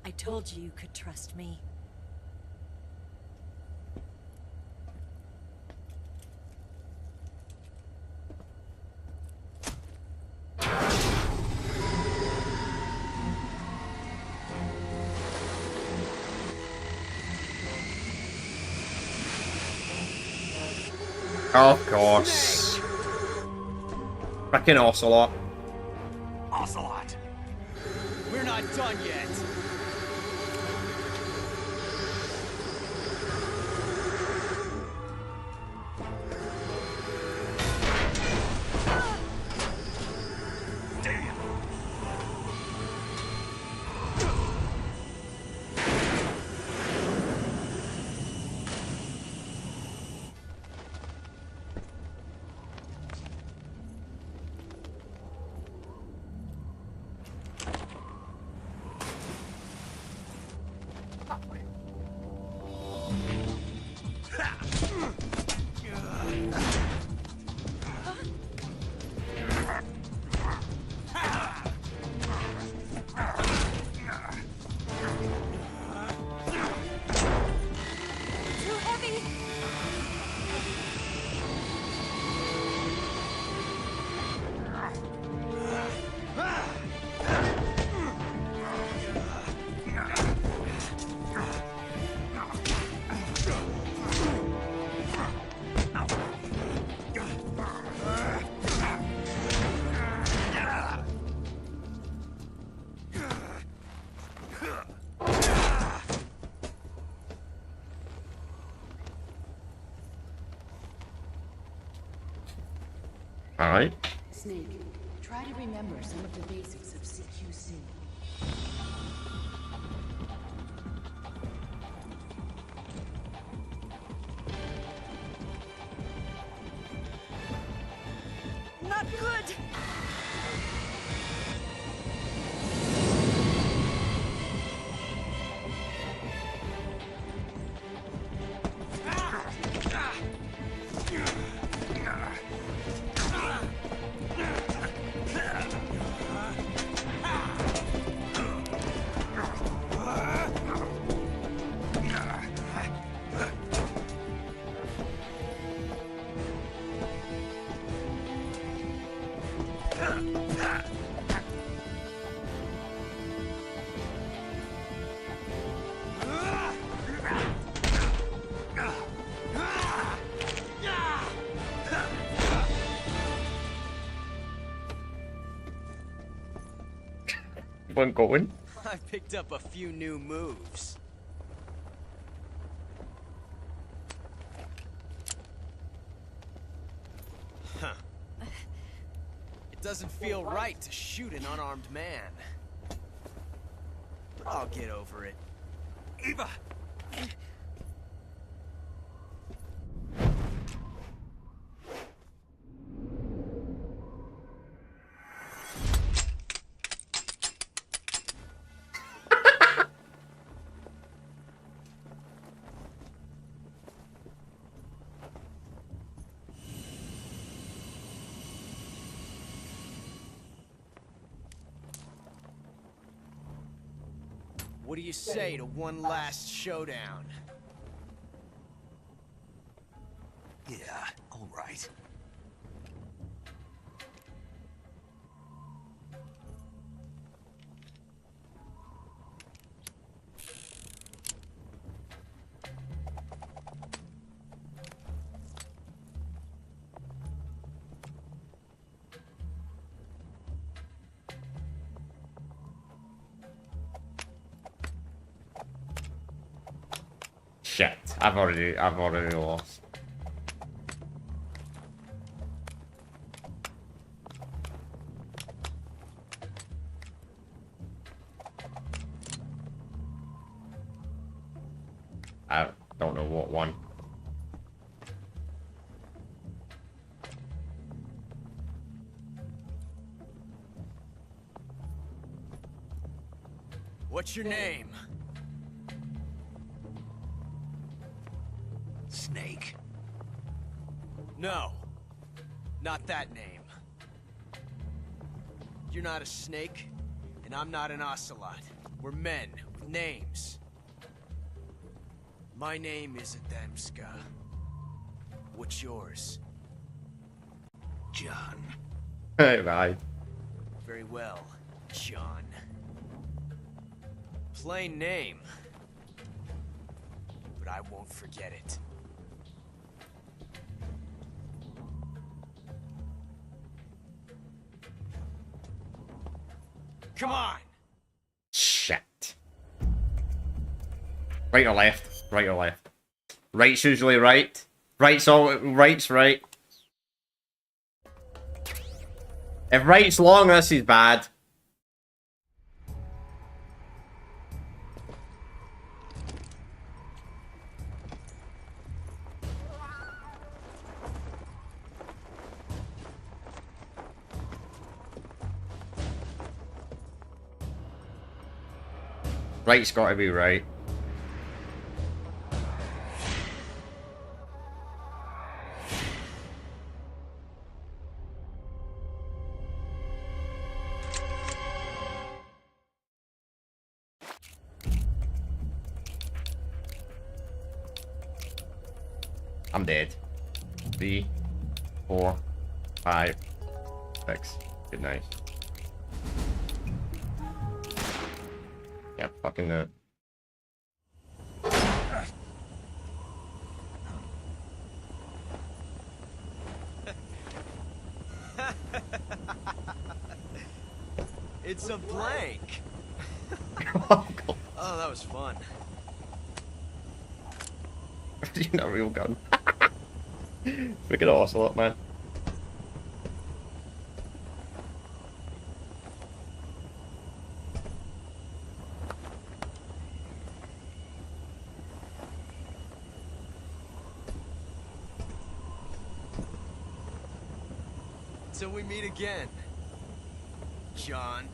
Speaker 2: I told you you could trust me.
Speaker 1: Of course. Frickin' Ocelot.
Speaker 5: Ocelot!
Speaker 4: We're not done yet.
Speaker 5: Damn!
Speaker 7: Too heavy.
Speaker 1: Alright.
Speaker 6: Snake, try to remember some of the basics of CQC.
Speaker 7: Not good.
Speaker 1: Keep on going.
Speaker 4: I picked up a few new moves. Huh. It doesn't feel right to shoot an unarmed man. But I'll get over it.
Speaker 5: Eva!
Speaker 4: What do you say to one last showdown?
Speaker 5: Yeah, all right.
Speaker 1: Shit. I've already lost. I don't know what one.
Speaker 4: What's your name?
Speaker 5: Snake.
Speaker 4: No. Not that name. You're not a snake, and I'm not an ocelot. We're men with names. My name is Adamska. What's yours?
Speaker 5: John.
Speaker 1: Right.
Speaker 4: Very well, John. Plain name. But I won't forget it. Come on.
Speaker 1: Shit. Right or left? Right or left? Right's usually right. Right's right. If right's long, this is bad. Right's gotta be right. I'm dead. 3, 4, 5, 6. Good night. Yeah, fucking that.
Speaker 4: It's a blank.
Speaker 1: Oh, God.
Speaker 4: Oh, that was fun.
Speaker 1: You're not a real gun. Freaking ocelot, man.
Speaker 4: Till we meet again, John.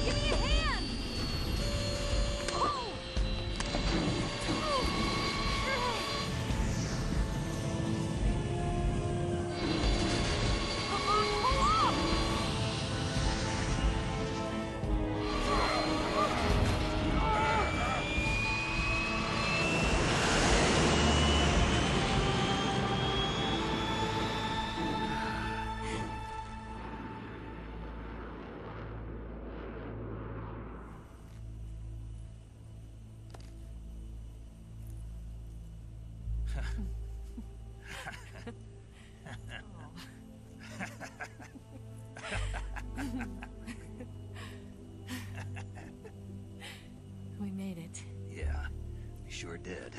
Speaker 7: Give me a hand! Oh!
Speaker 2: We made it.
Speaker 5: Yeah, we sure did.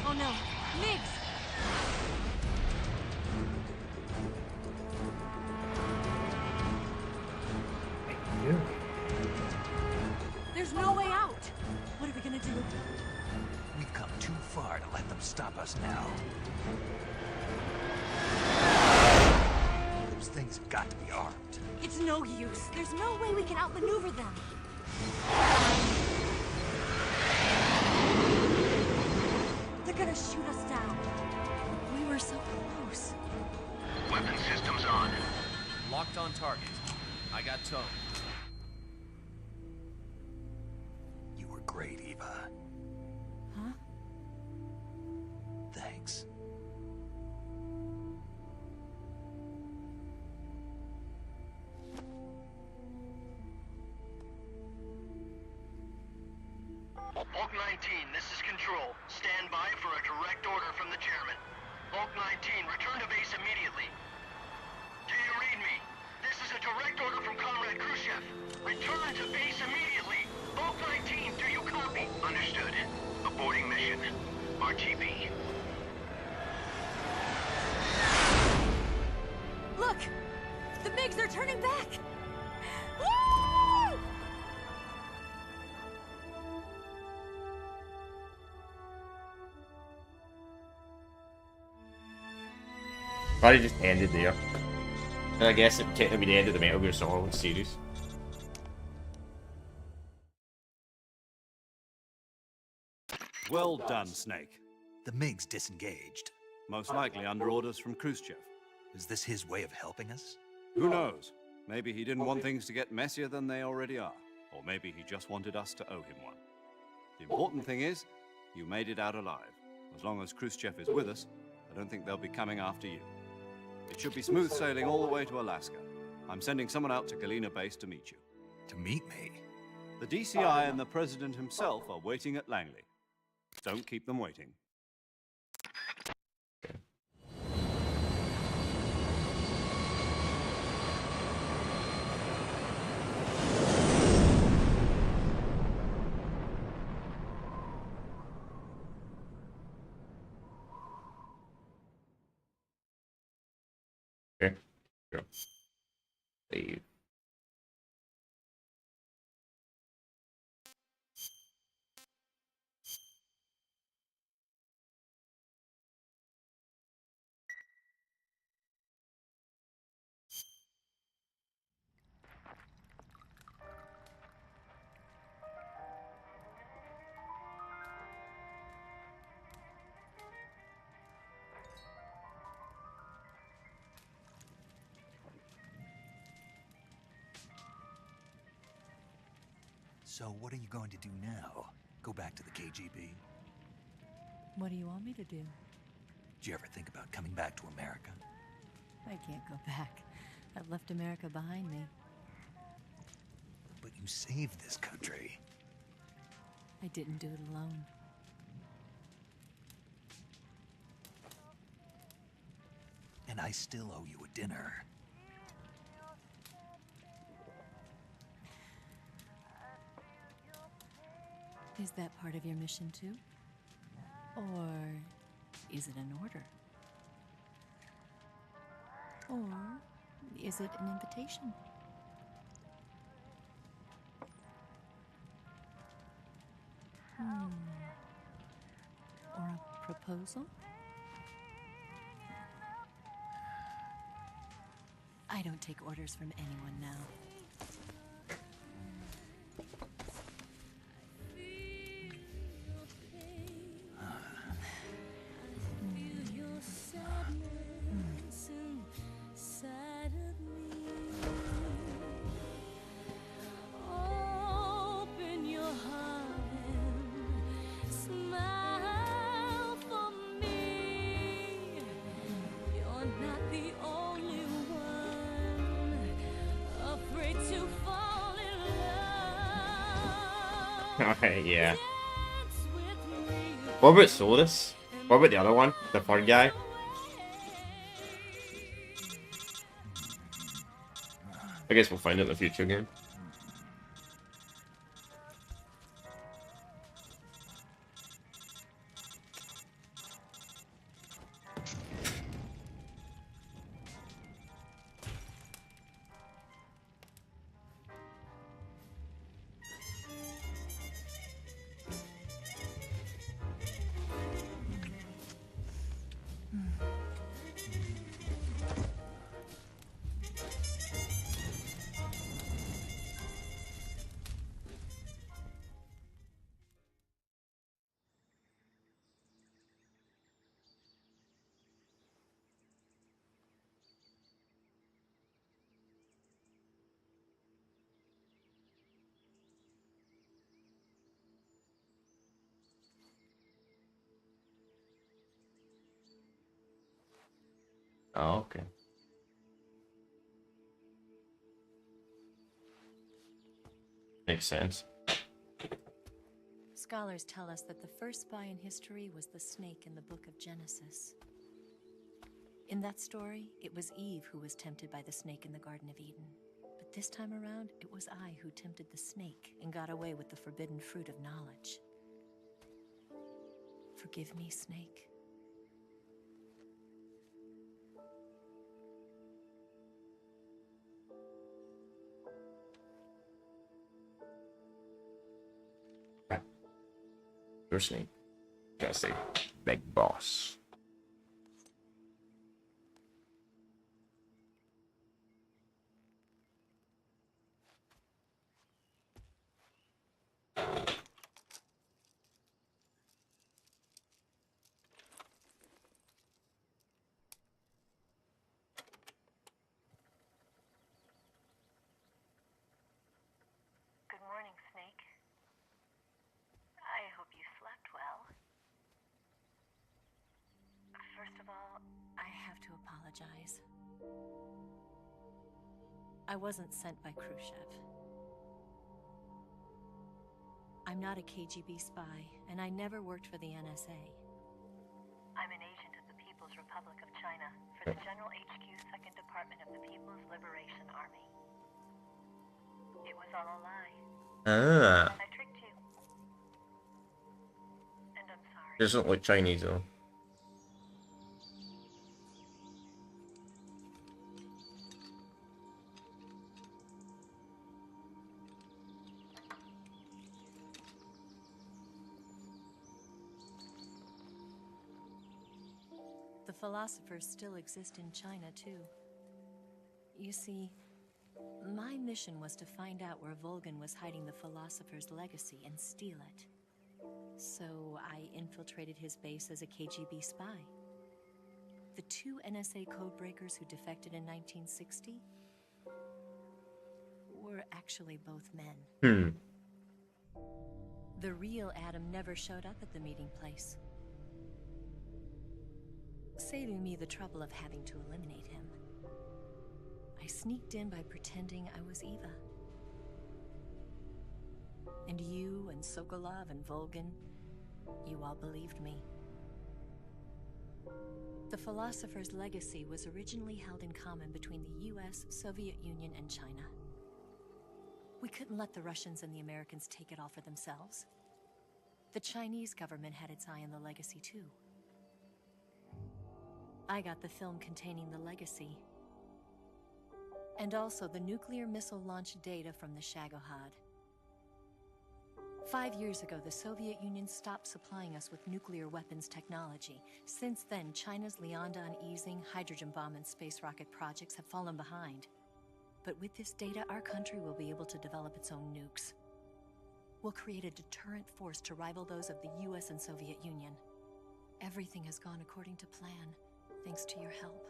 Speaker 2: Oh no, Migs! There's no way out. What are we gonna do?
Speaker 5: We've come too far to let them stop us now. Those things have got to be armed.
Speaker 7: It's no use. There's no way we can outmaneuver them. They're gonna shoot us down. We were so close.
Speaker 8: Weapon systems on.
Speaker 4: Locked on target. I got towed.
Speaker 5: You were great, Eva.
Speaker 2: Huh?
Speaker 5: Thanks.
Speaker 8: Bulk 19, this is Control. Stand by for a direct order from the chairman. Bulk 19, return to base immediately. Do you read me? This is a direct order from Comrade Khrushchev. Return to base immediately. Bulk 19, do you copy? Understood. Aborting mission. RTB.
Speaker 7: Look! The MiGs are turning back! Woo!
Speaker 1: Probably just ended there. And I guess it would technically be the end of the Metal Gear Solid series.
Speaker 3: Well done, Snake.
Speaker 5: The MiG's disengaged.
Speaker 3: Most likely under orders from Khrushchev.
Speaker 5: Is this his way of helping us?
Speaker 3: Who knows? Maybe he didn't want things to get messier than they already are. Or maybe he just wanted us to owe him one. The important thing is, you made it out alive. As long as Khrushchev is with us, I don't think they'll be coming after you. It should be smooth sailing all the way to Alaska. I'm sending someone out to Galena Base to meet you.
Speaker 5: To meet me?
Speaker 3: The DCI and the President himself are waiting at Langley. Don't keep them waiting.
Speaker 1: Okay. Go. Save.
Speaker 5: So what are you going to do now? Go back to the KGB?
Speaker 2: What do you want me to do?
Speaker 5: Did you ever think about coming back to America?
Speaker 2: I can't go back. I've left America behind me.
Speaker 5: But you saved this country.
Speaker 2: I didn't do it alone.
Speaker 5: And I still owe you a dinner.
Speaker 2: Is that part of your mission too? Or is it an order? Or is it an invitation? Or a proposal? I don't take orders from anyone now.
Speaker 1: Alright, yeah. What about Solus? What about the other one? The third guy? I guess we'll find it in the future game. Oh, okay. Makes sense.
Speaker 2: Scholars tell us that the first spy in history was the snake in the book of Genesis. In that story, it was Eve who was tempted by the snake in the Garden of Eden. But this time around, it was I who tempted the snake and got away with the forbidden fruit of knowledge. Forgive me, Snake.
Speaker 1: Your Snake. Gotta say, big boss.
Speaker 2: apologize. I wasn't sent by Khrushchev. I'm not a KGB spy, and I never worked for the NSA.
Speaker 9: I'm an agent of the People's Republic of China for the General HQ 2nd Department of the People's Liberation Army. It was all a lie.
Speaker 1: Ah.
Speaker 9: I tricked you. And I'm sorry.
Speaker 1: Doesn't look Chinese though.
Speaker 2: The philosophers still exist in China, too. You see, my mission was to find out where Volgin was hiding the philosopher's legacy and steal it. So I infiltrated his base as a KGB spy. The 2 NSA codebreakers who defected in 1960 were actually both men. The real Adam never showed up at the meeting place, saving me the trouble of having to eliminate him. I sneaked in by pretending I was Eva. And you and Sokolov and Volgin, you all believed me. The philosopher's legacy was originally held in common between the US, Soviet Union, and China. We couldn't let the Russians and the Americans take it all for themselves. The Chinese government had its eye on the legacy too. I got the film containing the legacy, and also the nuclear missile launch data from the Shagohod. 5 years ago, the Soviet Union stopped supplying us with nuclear weapons technology. Since then, China's Liaodong easing, hydrogen bomb, and space rocket projects have fallen behind. But with this data, our country will be able to develop its own nukes. We'll create a deterrent force to rival those of the US and Soviet Union. Everything has gone according to plan, thanks to your help.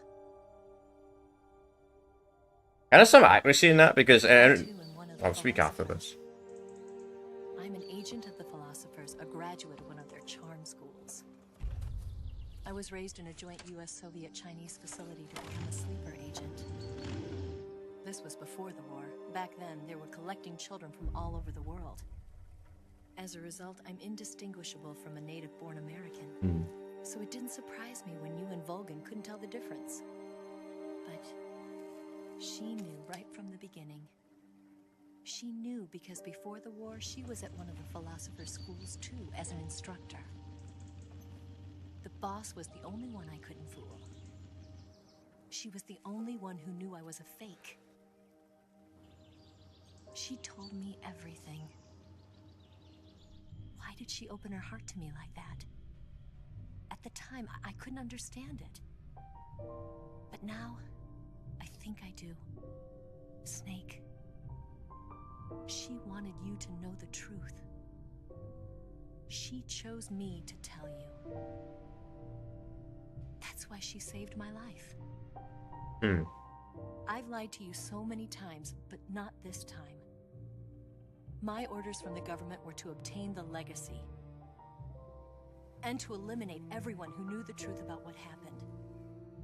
Speaker 1: Kind of some accuracy in that because I'll speak after this.
Speaker 2: I'm an agent of the philosophers, a graduate of one of their charm schools. I was raised in a joint US-Soviet-Chinese facility to become a sleeper agent. This was before the war. Back then, they were collecting children from all over the world. As a result, I'm indistinguishable from a native-born American. So it didn't surprise me when you and Volgin couldn't tell the difference. But she knew right from the beginning. She knew because before the war, she was at one of the philosopher's schools too, as an instructor. The boss was the only one I couldn't fool. She was the only one who knew I was a fake. She told me everything. Why did she open her heart to me like that? At the time, I couldn't understand it. But now, I think I do. Snake. She wanted you to know the truth. She chose me to tell you. That's why she saved my life. I've lied to you so many times, but not this time. My orders from the government were to obtain the legacy and to eliminate everyone who knew the truth about what happened.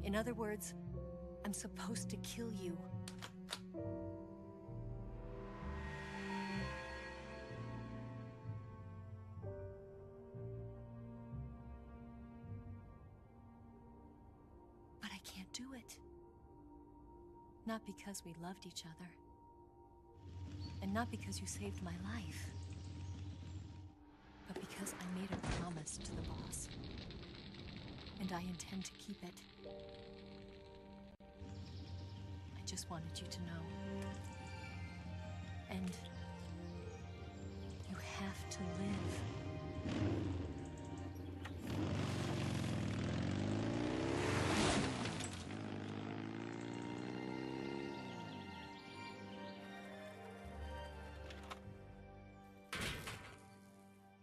Speaker 2: In other words, I'm supposed to kill you. But I can't do it. Not because we loved each other. And not because you saved my life. But because I made a promise to the boss. And I intend to keep it. I just wanted you to know. And you have to live.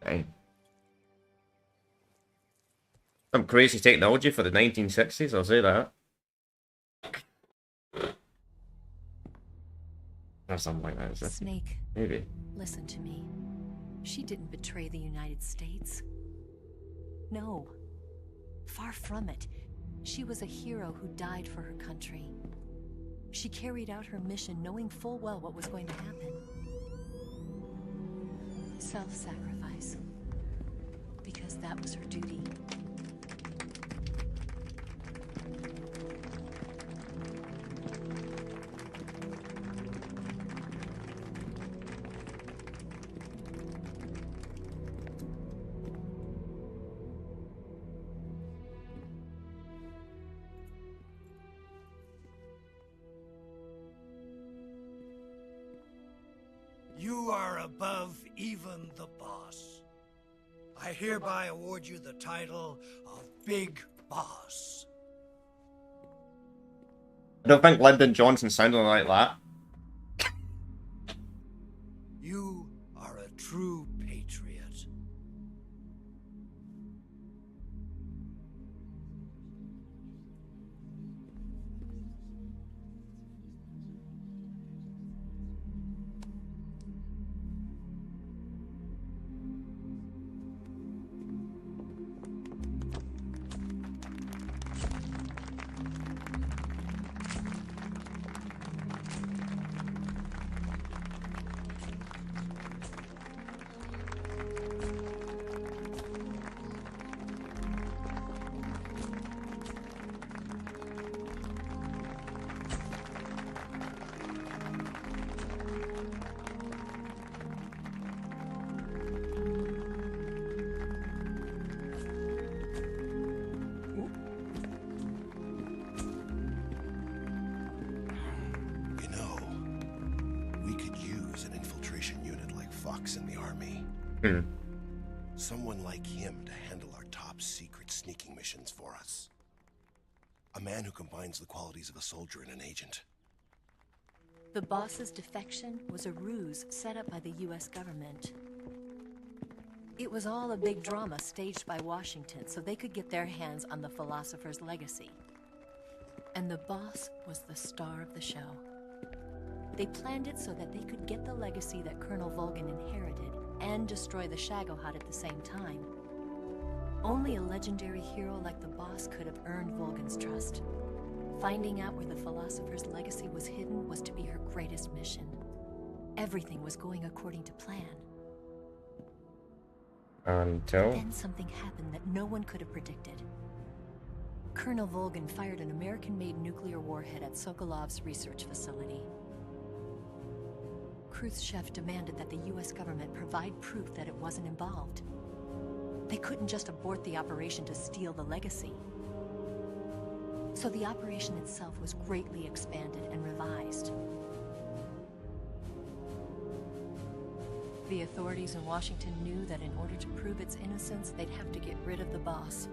Speaker 1: Dang. Some crazy technology for the 1960s, I'll say that. Or something like that, is it?
Speaker 2: Snake.
Speaker 1: Maybe.
Speaker 2: Listen to me. She didn't betray the United States. No. Far from it. She was a hero who died for her country. She carried out her mission knowing full well what was going to happen. Self-sacrifice. Because that was her duty.
Speaker 10: You are above even the boss. I hereby award you the title of Big Boss.
Speaker 1: I don't think Lyndon Johnson sounded like that.
Speaker 10: You are a true patriot.
Speaker 11: You know, we could use an infiltration unit like Fox in the army. Someone like him to handle our top secret sneaking missions for us. A man who combines the qualities of a soldier and an agent.
Speaker 2: The boss's defection was a ruse set up by the US government. It was all a big drama staged by Washington so they could get their hands on the philosopher's legacy. And the boss was the star of the show. They planned it so that they could get the legacy that Colonel Volgin inherited and destroy the Shagohod at the same time. Only a legendary hero like the boss could have earned Volgin's trust. Finding out where the philosopher's legacy was hidden was to be her greatest mission. Everything was going according to plan.
Speaker 1: Until?
Speaker 2: Then something happened that no one could have predicted. Colonel Volgin fired an American-made nuclear warhead at Sokolov's research facility. Khrushchev demanded that the US government provide proof that it wasn't involved. They couldn't just abort the operation to steal the legacy. So the operation itself was greatly expanded and revised. The authorities in Washington knew that in order to prove its innocence, they'd have to get rid of the boss.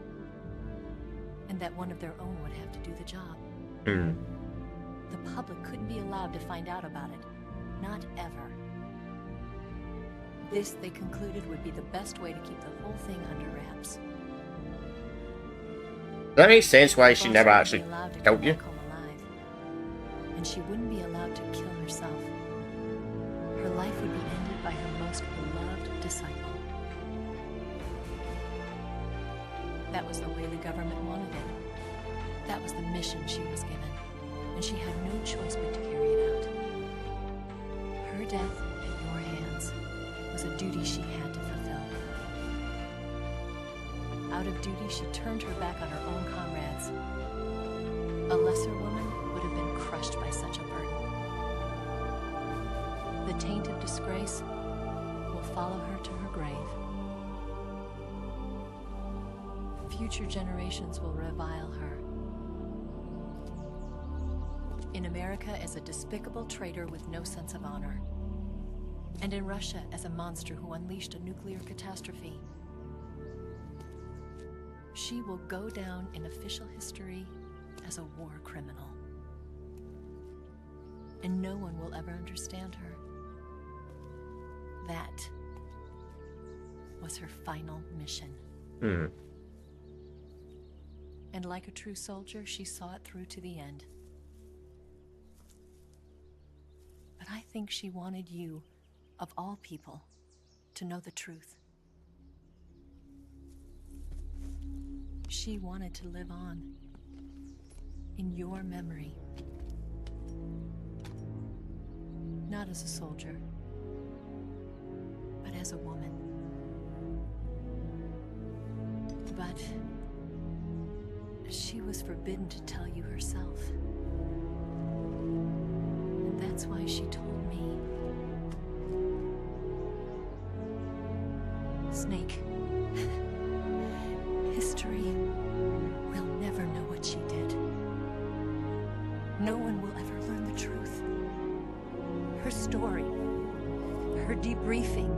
Speaker 2: And that one of their own would have to do the job. The public couldn't be allowed to find out about it. Not ever. This, they concluded, would be the best way to keep the whole thing under wraps.
Speaker 1: That makes sense why she never actually killed you.
Speaker 2: And she wouldn't be allowed to kill herself. Her life would be ended by her most beloved disciple. That was the way the government wanted it. That was the mission she was given, and she had no choice but to carry it out. Her death at your hands was a duty she had to fulfill. Out of duty, she turned her back on her own comrades. A lesser woman would have been crushed by such a burden. The taint of disgrace will follow her to her grave. Future generations will revile her. In America as a despicable traitor with no sense of honor. And in Russia as a monster who unleashed a nuclear catastrophe. She will go down in official history as a war criminal. And no one will ever understand her. That was her final mission. And like a true soldier, she saw it through to the end. But I think she wanted you, of all people, to know the truth. She wanted to live on. in your memory. Not as a soldier, but as a woman. But she was forbidden to tell you herself. And that's why she told me. Snake, history will never know what she did. No one will ever learn the truth. Her story, her debriefing,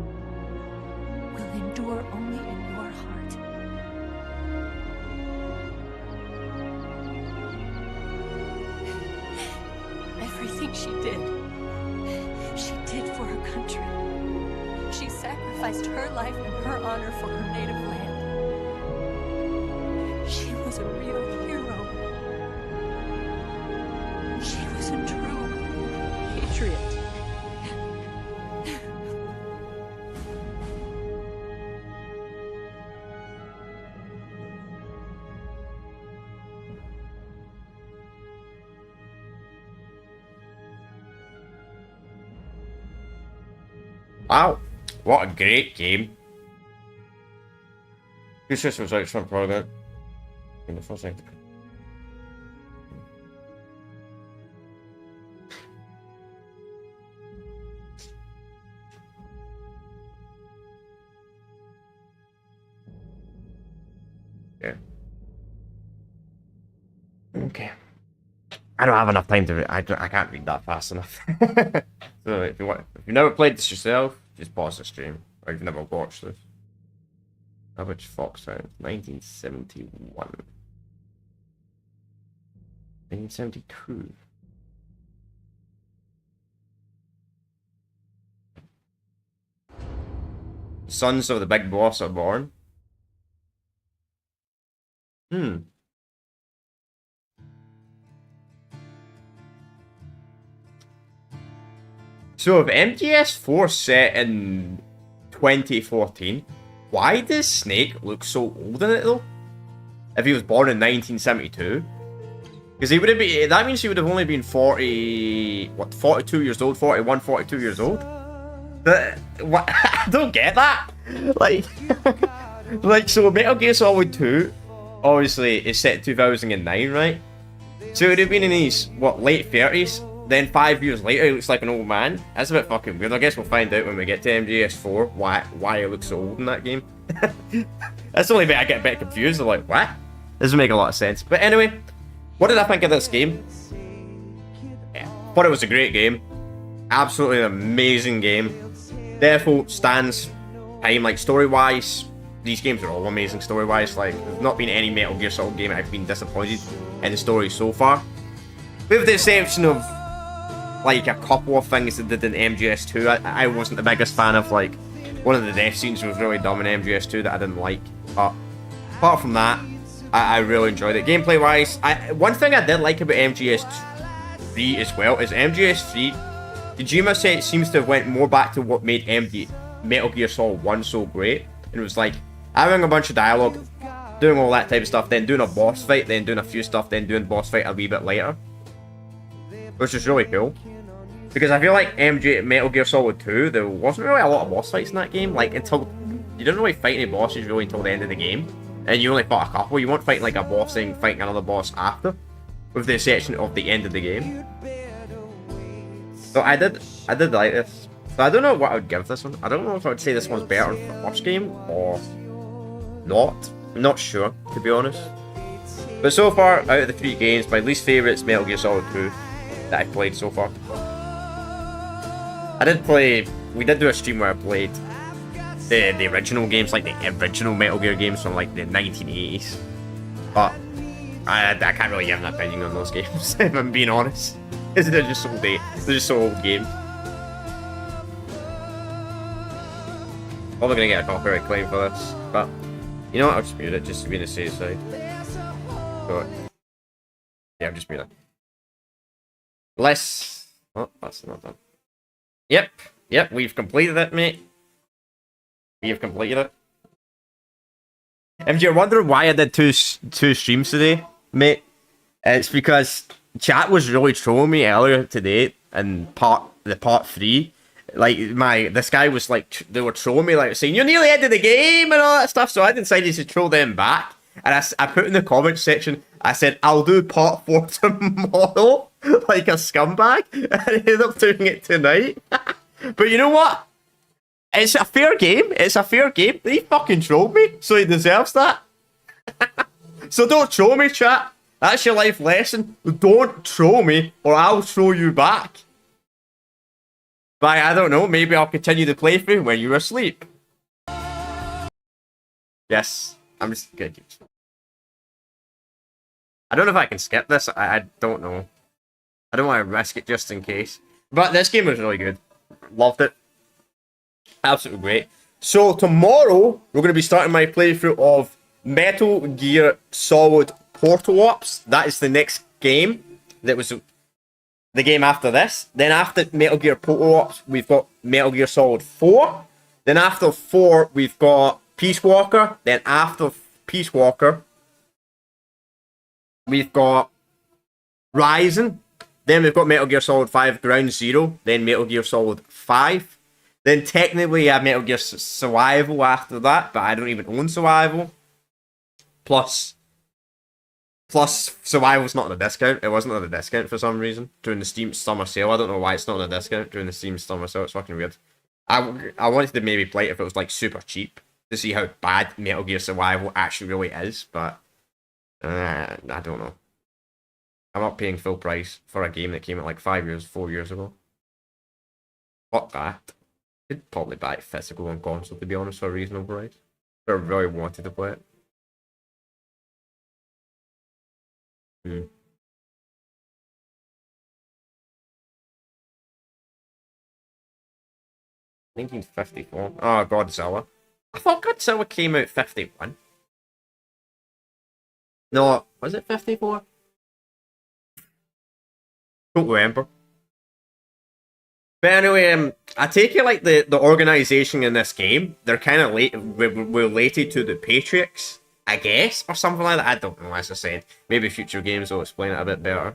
Speaker 2: will endure only in your heart. Everything she did for her country. She sacrificed her life and her honor for her native land. She was a real hero. She was a true patriot.
Speaker 1: Wow, what a great game. Two systems out some product in the first sector. Yeah. Okay. I don't have enough time to I can't read that fast enough. So if you've never played this yourself, just pause the stream. Or if you've never watched this. Average Foxhound, 1971. 1972. Sons of the Big Boss are born. So if MGS4 set in 2014, why does Snake look so old in it though? If he was born in 1972? Because he would have been, that means he would have only been 42 years old, 41, 42 years old? What? I don't get that! Like, so Metal Gear Solid 2, obviously, is set in 2009, right? So it would have been in his, late 30s? Then 5 years later, he looks like an old man. That's a bit fucking weird. I guess we'll find out when we get to MGS4 why he looks so old in that game. That's the only bit I get a bit confused. I'm like, what? Doesn't make a lot of sense. But anyway, what did I think of this game? Yeah, thought it was a great game. Absolutely an amazing game. Therefore, stands time, like story-wise. These games are all amazing story-wise. Like, there's not been any Metal Gear Solid game I've been disappointed in the story so far. With the exception of like a couple of things that did in MGS2, I wasn't the biggest fan of. Like, one of the death scenes was really dumb in MGS2 that I didn't like. But apart from that, I really enjoyed it. Gameplay wise, one thing I did like about MGS3 as well is MGS3, Kojima seems to have went more back to what made Metal Gear Solid 1 so great. And it was like having a bunch of dialogue, doing all that type of stuff, then doing a boss fight, then doing a few stuff, then doing boss fight a wee bit later. Which is really cool. Because I feel like Metal Gear Solid 2, there wasn't really a lot of boss fights in that game. Like, until you didn't really fight any bosses really until the end of the game. And you only fought a couple. You weren't fighting like a boss and fighting another boss after. With the exception of the end of the game. So I did like this. So I don't know what I would give this one. I don't know if I would say this one's better than the first game or not. I'm not sure, to be honest. But so far, out of the 3 games, my least favourite is Metal Gear Solid 2 that I've played so far. We did do a stream where I played the original games, like the original Metal Gear games from like the 1980s. But I can't really give an opinion on those games, if I'm being honest. Because they're just so old games. Probably gonna get a copyright claim for this, but you know what, I'll just mute it just to be on the safe side. So, yeah, I'll just mute it. Oh, that's not done. Yep, we've completed it, mate. We have completed it. If you're wondering why I did two streams today, mate, It's because chat was really trolling me earlier today in part 3. Like this guy was like, they were trolling me, like saying you're nearly end of the game and all that stuff. So I decided to troll them back, and I put in the comment section, I said I'll do part 4 tomorrow, like a scumbag, and I ended up doing it tonight. But you know what? It's a fair game. It's a fair game. He fucking trolled me, so he deserves that. So don't troll me, chat. That's your life lesson. Don't troll me, or I'll troll you back. But I don't know, maybe I'll continue the playthrough when you're asleep. Yes, I'm just good. I don't know if I can skip this. I don't know. I don't want to risk it just in case. But this game was really good. Loved it. Absolutely great. So tomorrow, we're going to be starting my playthrough of Metal Gear Solid Portal Ops. That is the next game. That was the game after this. Then after Metal Gear Portal Ops, we've got Metal Gear Solid 4. Then after 4, we've got Peace Walker. Then after Peace Walker, we've got Ryzen. Then we've got Metal Gear Solid 5 Ground Zero. Then Metal Gear Solid 5. Then technically I have Metal Gear Survival after that, but I don't even own Survival. Plus Survival's not on a discount. It wasn't on a discount for some reason during the Steam summer sale. I don't know why it's not on a discount during the Steam summer sale. It's fucking weird. I wanted to maybe play it if it was like super cheap to see how bad Metal Gear Survival actually really is, but I don't know. I'm not paying full price for a game that came out like 4 years ago. Fuck that. I'd probably buy it physical on console, to be honest, for a reasonable price. If I really wanted to play it. 1954. Oh, Godzilla. I thought Godzilla came out 51. No, was it 54? Don't remember. But anyway, I take it like the organization in this game, they're kind of related to the Patriots, I guess, or something like that. I don't know, as I said. Maybe future games will explain it a bit better.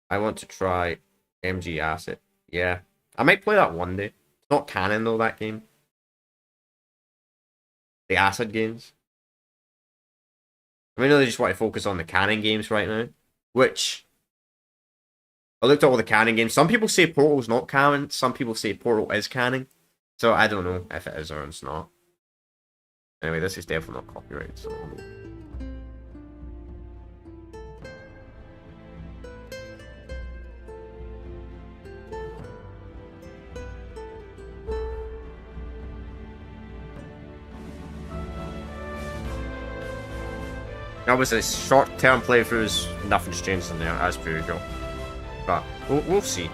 Speaker 1: I want to try MG Acid. Yeah. I might play that one day. It's not canon though, that game. The Acid games. I mean, they just want to focus on the canon games right now. Which, I looked at all the canon games. Some people say Portal's not canon. Some people say Portal is canon. So I don't know if it is or it's not. Anyway, this is definitely not copyrighted, so... Obviously, short-term playthroughs, nothing's changed in there, as per usual. But we'll see.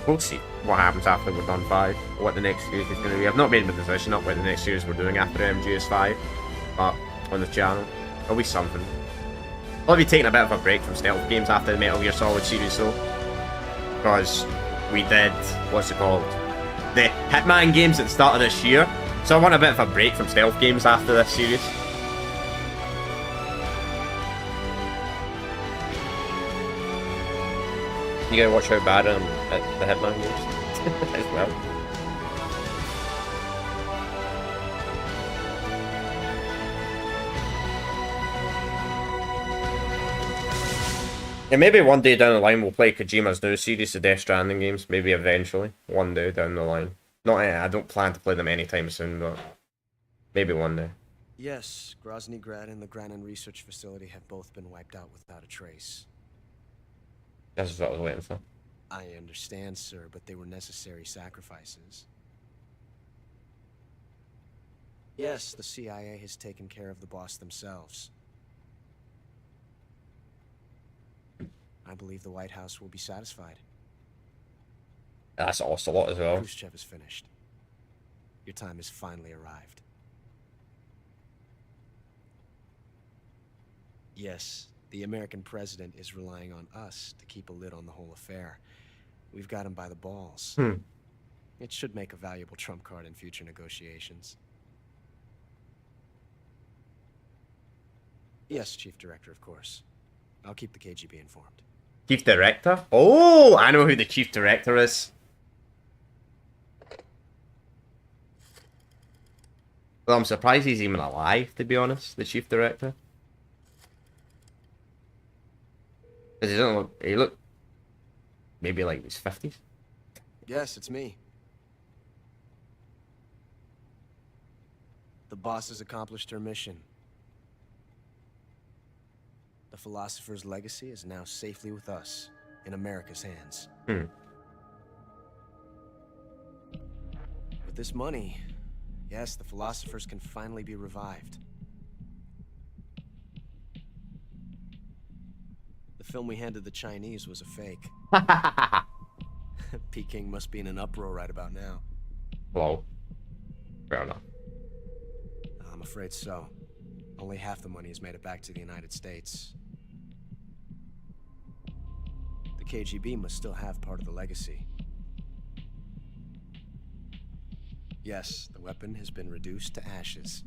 Speaker 1: We'll see what happens after we're done 5, what the next series is going to be. I've not made my decision up what the next series we're doing after MGS5, but on the channel, there'll be something. I'll be taking a bit of a break from stealth games after the Metal Gear Solid series though, because we did, what's it called, the Hitman games at the start of this year, so I want a bit of a break from stealth games after this series. You gotta watch how bad I am at the Hitman games as well. And maybe one day down the line we'll play Kojima's new series, the Death Stranding games. Maybe eventually, one day down the line. Not, I don't plan to play them anytime soon, but maybe one day.
Speaker 12: Yes, Grozny Grad and the Granin Research Facility have both been wiped out without a trace.
Speaker 1: That's what I was waiting for.
Speaker 12: I understand, sir, but they were necessary sacrifices. Yes, the CIA has taken care of the boss themselves. I believe the White House will be satisfied.
Speaker 1: That's also a lot as well.
Speaker 12: Khrushchev is finished. Your time has finally arrived. Yes, the American president is relying on us to keep a lid on the whole affair. We've got him by the balls. It should make a valuable trump card in future negotiations. Yes, Chief Director, of course. I'll keep the KGB informed.
Speaker 1: Chief Director? Oh, I know who the Chief Director is. Well, I'm surprised he's even alive, to be honest, the Chief Director. Because he doesn't look... He looked... Maybe like his 50s?
Speaker 12: Yes, it's me. The boss has accomplished her mission. The Philosopher's legacy is now safely with us, in America's hands.
Speaker 1: Hmm.
Speaker 12: With this money, yes, the Philosophers can finally be revived. The film we handed the Chinese was a fake. Peking must be in an uproar right about now.
Speaker 1: Hello. Fair enough.
Speaker 12: I'm afraid so. Only half the money has made it back to the United States. The KGB must still have part of the legacy. Yes, the weapon has been reduced to ashes.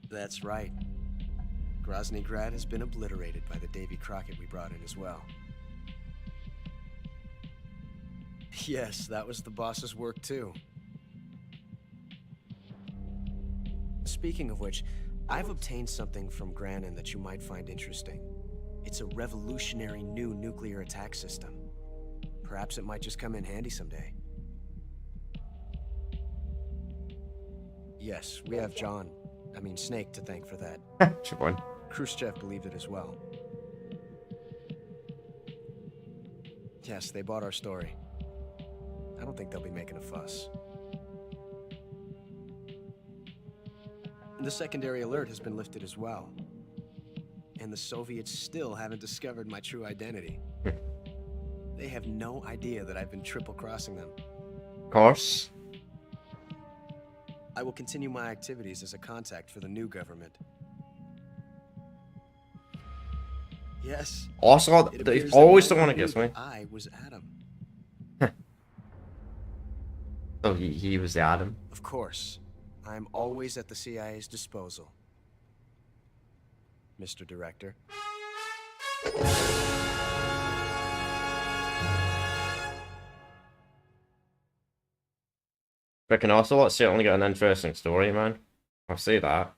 Speaker 12: That's right. Groznygrad has been obliterated by the Davy Crockett we brought in as well. Yes, that was the boss's work too. Speaking of which, I've obtained something from Granin that you might find interesting. It's a revolutionary new nuclear attack system. Perhaps it might just come in handy someday. Yes, we have Snake to thank for that.
Speaker 1: Chipone.
Speaker 12: Khrushchev believed it as well. Yes, they bought our story. I don't think they'll be making a fuss. The secondary alert has been lifted as well. And the Soviets still haven't discovered my true identity. They have no idea that I've been triple-crossing them.
Speaker 1: Of course.
Speaker 12: I will continue my activities as a contact for the new government. Yes.
Speaker 1: Also, they always don't want to guess me.
Speaker 12: I was Adam.
Speaker 1: Oh, he was the Adam.
Speaker 12: Of course. I'm always at the CIA's disposal, Mr. Director.
Speaker 1: Frickin' Ocelot's certainly got an interesting story, man. I'll say that.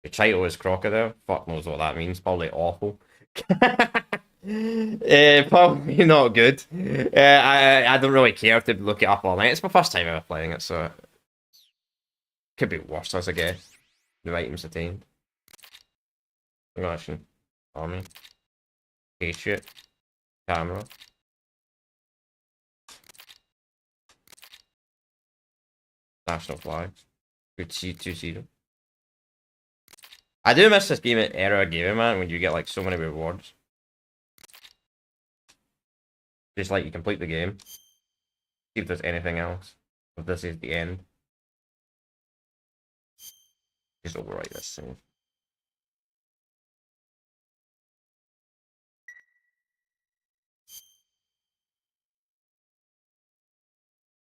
Speaker 1: The title is Crocodile. Fuck knows what that means. Probably awful. Probably not good. I don't really care to look it up all night. It's my first time ever playing it, so it could be worse, as I guess. New items attained. Action. Army. Patriot. Camera. National flag. Good C2-0. I do miss this game at era gaming, man, when you get like so many rewards. Just like you complete the game. See if there's anything else. If this is the end. Just overwrite this thing.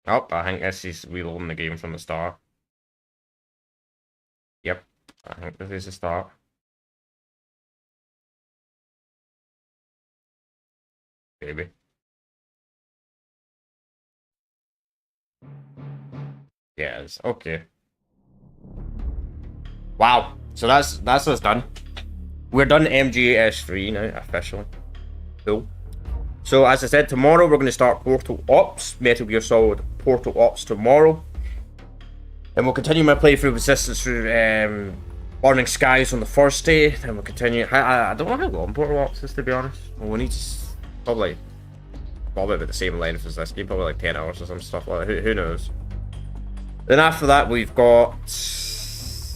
Speaker 1: Oh, I think this is reloading the game from the start. Yep, I think this is the start. Maybe. Yes, okay. Wow, so that's us done. We're done MGS3 now, officially. Cool. So, as I said, tomorrow we're going to start Portal Ops, Metal Gear Solid Portal Ops tomorrow. And we'll continue my playthrough Resistance through Burning Skies on the first day. Then we'll continue. I don't know how long Portal Ops is, to be honest. Well, we need to probably about the same length as this game, probably like 10 hours or some stuff like that. Who knows? Then after that, we've got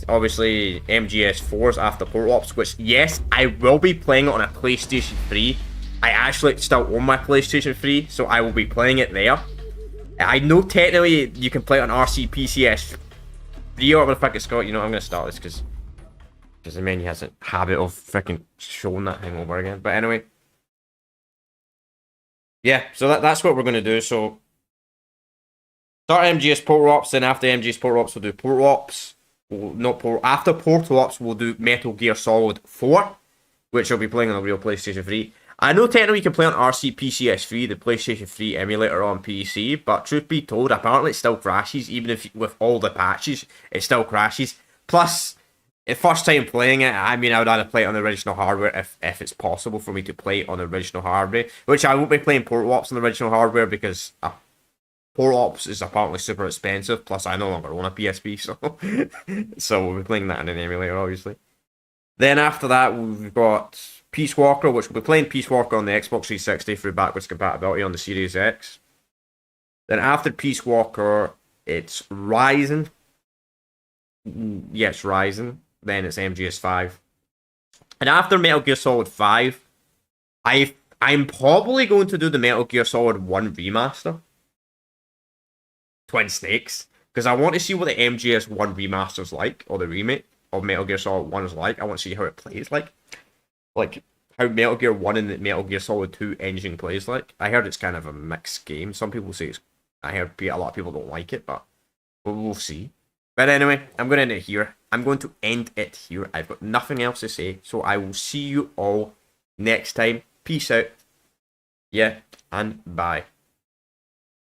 Speaker 1: obviously MGS4s after Portal Ops, which, yes, I will be playing it on a PlayStation 3. I actually still own my PlayStation 3, so I will be playing it there. I know technically you can play it on RCPCS3 or whatever the fuck it's called. You know, I'm going to start this because the menu has a habit of freaking showing that thing over again. But anyway. Yeah, so that's what we're going to do. So Start MGS Portal Ops, then after MGS Portal Ops we'll do Portal Ops. After Portal Ops we'll do Metal Gear Solid 4, which I'll be playing on the real PlayStation 3. I know technically you can play on RCPCS3, the PlayStation 3 emulator on PC, but truth be told, apparently it still crashes, even if with all the patches, it still crashes. Plus, the first time playing it, I mean, I would rather play it on the original hardware if it's possible for me to play it on the original hardware, which I won't be playing Portal Ops on the original hardware because Portal Ops is apparently super expensive, plus I no longer own a PSP, so we'll be playing that in an emulator, obviously. Then after that, we've got Peace Walker, which we'll be playing Peace Walker on the Xbox 360 through backwards compatibility on the Series X. Then after Peace Walker, it's Ryzen. Yes, Ryzen. Then it's MGS5. And after Metal Gear Solid 5, I'm probably going to do the Metal Gear Solid 1 remaster. Twin Snakes. Because I want to see what the MGS1 remaster's like, or the remake of Metal Gear Solid 1 is like. I want to see how it plays like how Metal Gear 1 and Metal Gear Solid 2 engine plays like. I heard it's kind of a mixed game. Some people say I heard a lot of people don't like it, but we'll see. But anyway, I'm going to end it here. I'm going to end it here. I've got nothing else to say, so I will see you all next time. Peace out. Yeah, and bye.